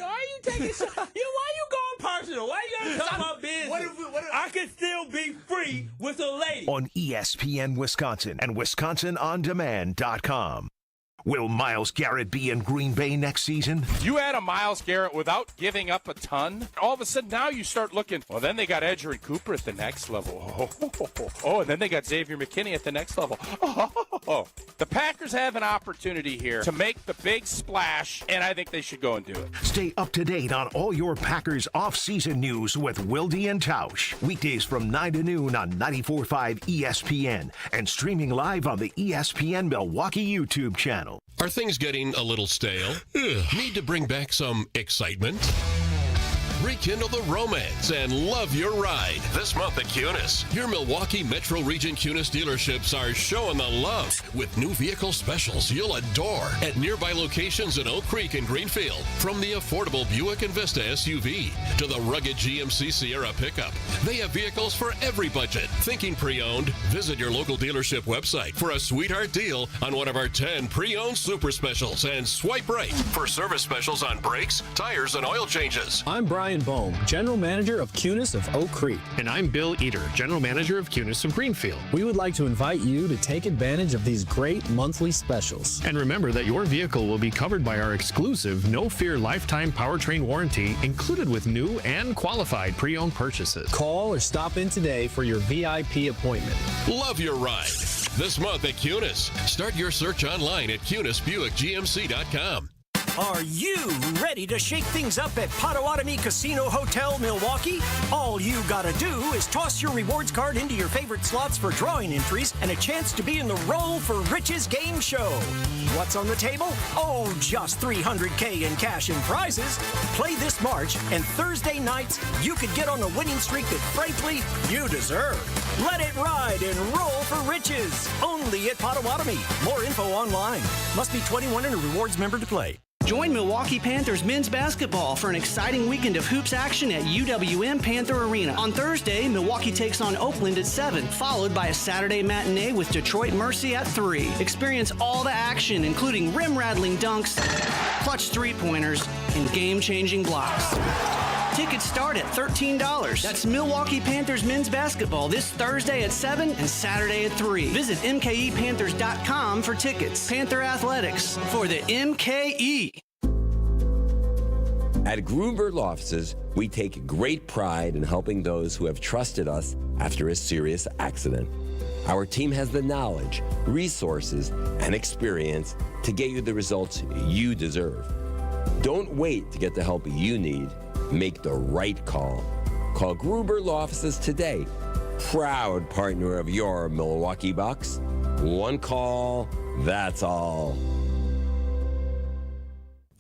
taking shit? Why you going personal? Why you gotta talk about business? I can still be free with a lady. On ESPN Wisconsin and WisconsinOnDemand.com. Will Myles Garrett be in Green Bay next season? You add a Myles Garrett without giving up a ton, all of a sudden now you start looking, well, then they got Edger and Cooper at the next level. Oh, and then they got Xavier McKinney at the next level. Oh, the Packers have an opportunity here to make the big splash, and I think they should go and do it. Stay up to date on all your Packers off-season news with Wilde and Tausch. Weekdays from 9 to noon on 94.5 ESPN and streaming live on the ESPN Milwaukee YouTube channel. Are things getting a little stale? Need to bring back some excitement? Rekindle the romance and love your ride this month at Cunis. Your Milwaukee Metro Region Cunis dealerships are showing the love with new vehicle specials you'll adore at nearby locations in Oak Creek and Greenfield. From the affordable Buick Envista SUV to the rugged GMC Sierra pickup, they have vehicles for every budget. Thinking pre-owned? Visit your local dealership website for a sweetheart deal on one of our 10 pre-owned super specials and swipe right for service specials on brakes, tires, and oil changes. I'm Brian Bohm, General Manager of Cunis of Oak Creek. And I'm Bill Eater, General Manager of Cunis of Greenfield. We would like to invite you to take advantage of these great monthly specials. And remember that your vehicle will be covered by our exclusive No Fear Lifetime Powertrain Warranty, included with new and qualified pre-owned purchases. Call or stop in today for your VIP appointment. Love your ride this month at Cunis. Start your search online at CunisBuickGMC.com. Are you ready to shake things up at Potawatomi Casino Hotel, Milwaukee? All you gotta do is toss your rewards card into your favorite slots for drawing entries and a chance to be in the Roll for Riches game show. What's on the table? Oh, just $300K in cash and prizes. Play this March, and Thursday nights, you could get on a winning streak that, frankly, you deserve. Let it ride and roll for riches. Only at Potawatomi. More info online. Must be 21 and a rewards member to play. Join Milwaukee Panthers men's basketball for an exciting weekend of hoops action at UWM Panther Arena. On Thursday, Milwaukee takes on Oakland at 7, followed by a Saturday matinee with Detroit Mercy at 3. Experience all the action, including rim-rattling dunks, clutch three-pointers, and game-changing blocks. Tickets start at $13. That's Milwaukee Panthers men's basketball this Thursday at 7 and Saturday at 3. Visit MKEPanthers.com for tickets. Panther Athletics for the MKE. At Grunberg Law Offices, we take great pride in helping those who have trusted us after a serious accident. Our team has the knowledge, resources, and experience to get you the results you deserve. Don't wait to get the help you need. Make the right call. Call Gruber Law Offices today. Proud partner of your Milwaukee Bucks. One call, that's all.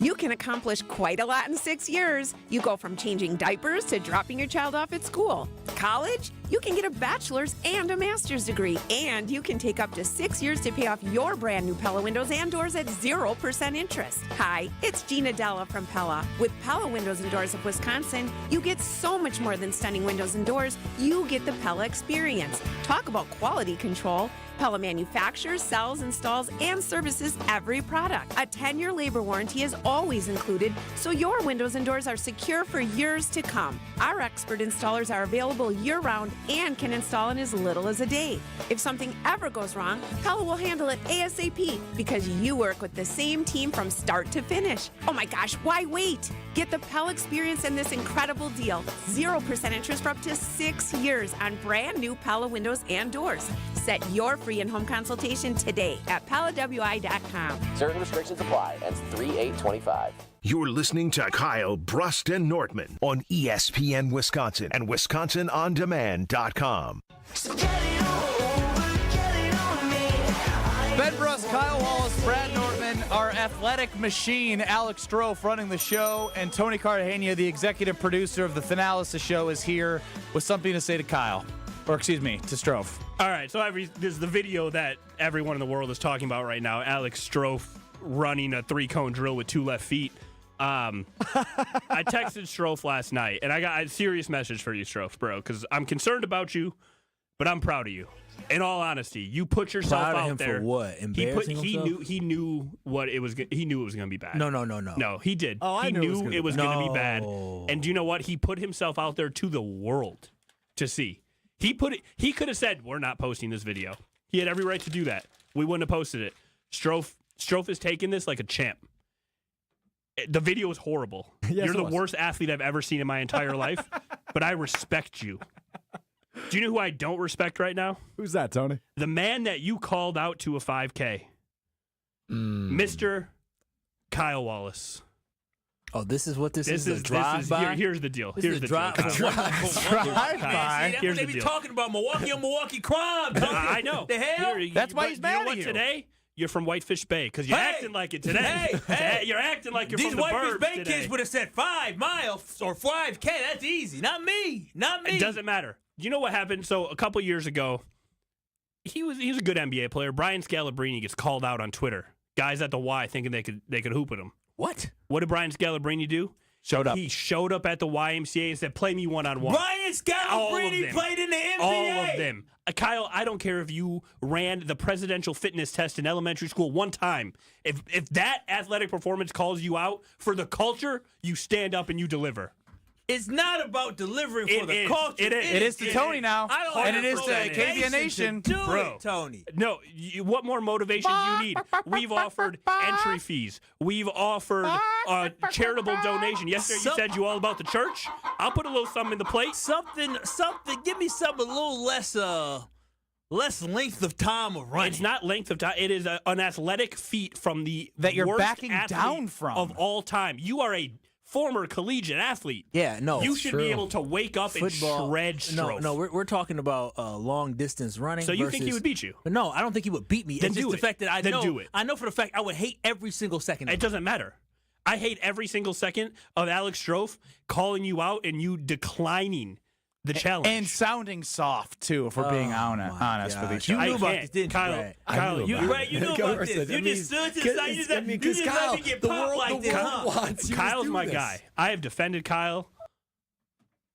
You can accomplish quite a lot in 6 years. You go from changing diapers to dropping your child off at school. College? you can get a bachelor's and a master's degree. And you can take up to 6 years to pay off your brand new Pella windows and doors at 0% interest. Hi, it's Gina Della from Pella. With Pella Windows and Doors of Wisconsin, you get so much more than stunning windows and doors. You get the Pella experience. Talk about quality control. Pella manufactures, sells, installs, and services every product. A 10-year labor warranty is always included, so your windows and doors are secure for years to come. Our expert installers are available year-round and can install in as little as a day. If something ever goes wrong, Pella will handle it ASAP because you work with the same team from start to finish. Oh my gosh, why wait? Get the Pella experience and this incredible deal. 0% interest for up to 6 years on brand new Pella windows and doors. Set your free in-home consultation today at PellaWI.com. Certain restrictions apply. Ends 3/8/25. You're listening to Kyle Brust and Nortman on ESPN Wisconsin and WisconsinOnDemand.com. Ben Brust, Kyle Wallace, Brad Nortman, our athletic machine, Alex Strofe running the show, and Tony Cartagena, the executive producer of the Thanalysis Show, is here with something to say to Kyle. Or, excuse me, to Strofe. All right, so this is the video that everyone in the world is talking about right now. Alex Strofe running a 3-cone drill with 2 left feet. I texted Strofe last night, and I got a serious message for you, Strofe, bro, because I'm concerned about you, but I'm proud of you. In all honesty, you put yourself Proud of out him there. for what? Embarrassing himself? He knew what it was. He knew it was going to be bad. No. No, he did. Oh, I he knew knew it was going to be bad. No. And do you know what? He put himself out there to the world to see. He could have said, "We're not posting this video." He had every right to do that. We wouldn't have posted it. Strofe is taking this like a champ. The video is horrible. Yes, You're the it was. worst athlete I've ever seen in my entire life, but I respect you. Do you know who I don't respect right now? Who's that, Tony? The man that you called out to a 5K. Mr. Kyle Wallace. Oh, this is what this is. A drive-by? Here's the deal. This Here's is the a drive-by. deal. Drive-by. Here's They the be deal. talking about Milwaukee crime. I know. The hell? That's why but he's you mad know at what? you. Today, you're from Whitefish Bay because you're acting like it today. Hey. You're acting like you're These from the Whitefish burbs Bay today. kids would have said 5 miles or 5K. That's easy. Not me. It doesn't matter. Do you know what happened? So a couple years ago, he was a good NBA player. Brian Scalabrine gets called out on Twitter. Guys at the Y thinking they could hoop with him. What? What did Brian Scalabrine do? Showed up. He showed up at the YMCA and said, "Play me one-on-one." Brian Scalabrine played in the NBA. All of them. Kyle, I don't care if you ran the presidential fitness test in elementary school one time. If that athletic performance calls you out for the culture, you stand up and you deliver. It's not about delivering for the culture. It is. It is to Tony now, I don't and have it is to motivation KVN Nation. to do Bro. it, Tony. No, what more motivation do you need? We've offered entry fees. We've offered charitable donation. Yesterday you said you all about the church. I'll put a little something in the plate. Something. Give me something a little less length of time of running. It's not length of time. It is an athletic feat from the That you're worst backing athlete down from. of all time. You are a former collegiate athlete. Yeah, no. You it's should true. be able to wake up Football, and shred Strofe. No, we're talking about long distance running. So you think he versus- would beat you? No, I don't think he would beat me. Then it's do just it. the fact that I Then know. do it. I know for the fact I would hate every single second of It doesn't matter. I hate every single second of Alex Strofe calling you out and you declining the challenge. And sounding soft, too, if we're being honest with each You other. knew I about can't. this, didn't Kyle, you, Brad? Kyle, You knew about this. You just stood to the side. You just because Kyle, let me get the popped world, like the this, world huh? wants you Kyle's to do my this. guy. I have defended Kyle.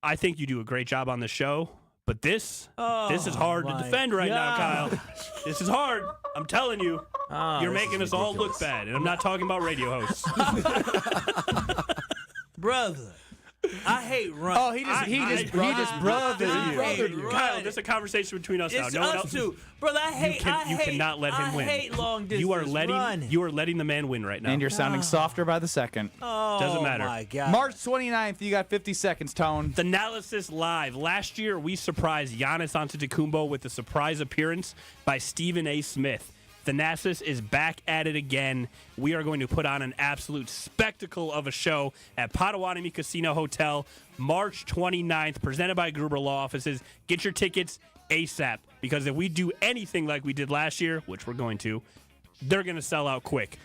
I think you do a great job on the show, but this is hard to my defend right now, Kyle. This is hard. I'm telling you. You're this making is us all look ridiculous. bad, and I'm not talking about radio hosts. Brother, I hate running. Oh, he just brothered you. Kyle, this is a conversation between us now. It's No one us else. two. Brother, I hate You cannot let him win. I hate long distance You are letting running. the man win right now. And you're sounding softer by the second. Oh, Doesn't matter. my God. March 29th, you got 50 seconds, Tone. The Analysis Live. Last year, we surprised Giannis Antetokounmpo with a surprise appearance by Stephen A. Smith. Thanasis is back at it again. We are going to put on an absolute spectacle of a show at Potawatomi Casino Hotel, March 29th, presented by Gruber Law Offices. Get your tickets ASAP, because if we do anything like we did last year, which we're going to, they're going to sell out quick.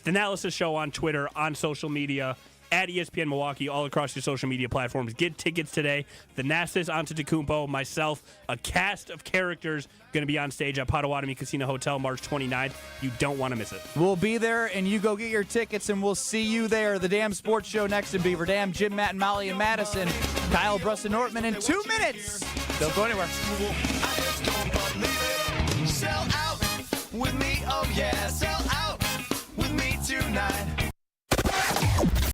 The Analysis Show on Twitter, on social media. at ESPN Milwaukee, all across your social media platforms. Get tickets today. Thanasis Antetokounmpo, myself, a cast of characters going to be on stage at Potawatomi Casino Hotel March 29th. You don't want to miss it. We'll be there, and you go get your tickets, and we'll see you there. The Damn Sports Show next in Beaver Dam. Jim, Matt, and Molly, and Madison. Kyle, Bruston, Nortman in 2 minutes. Don't go anywhere. Sell out with me, oh yeah, sell out.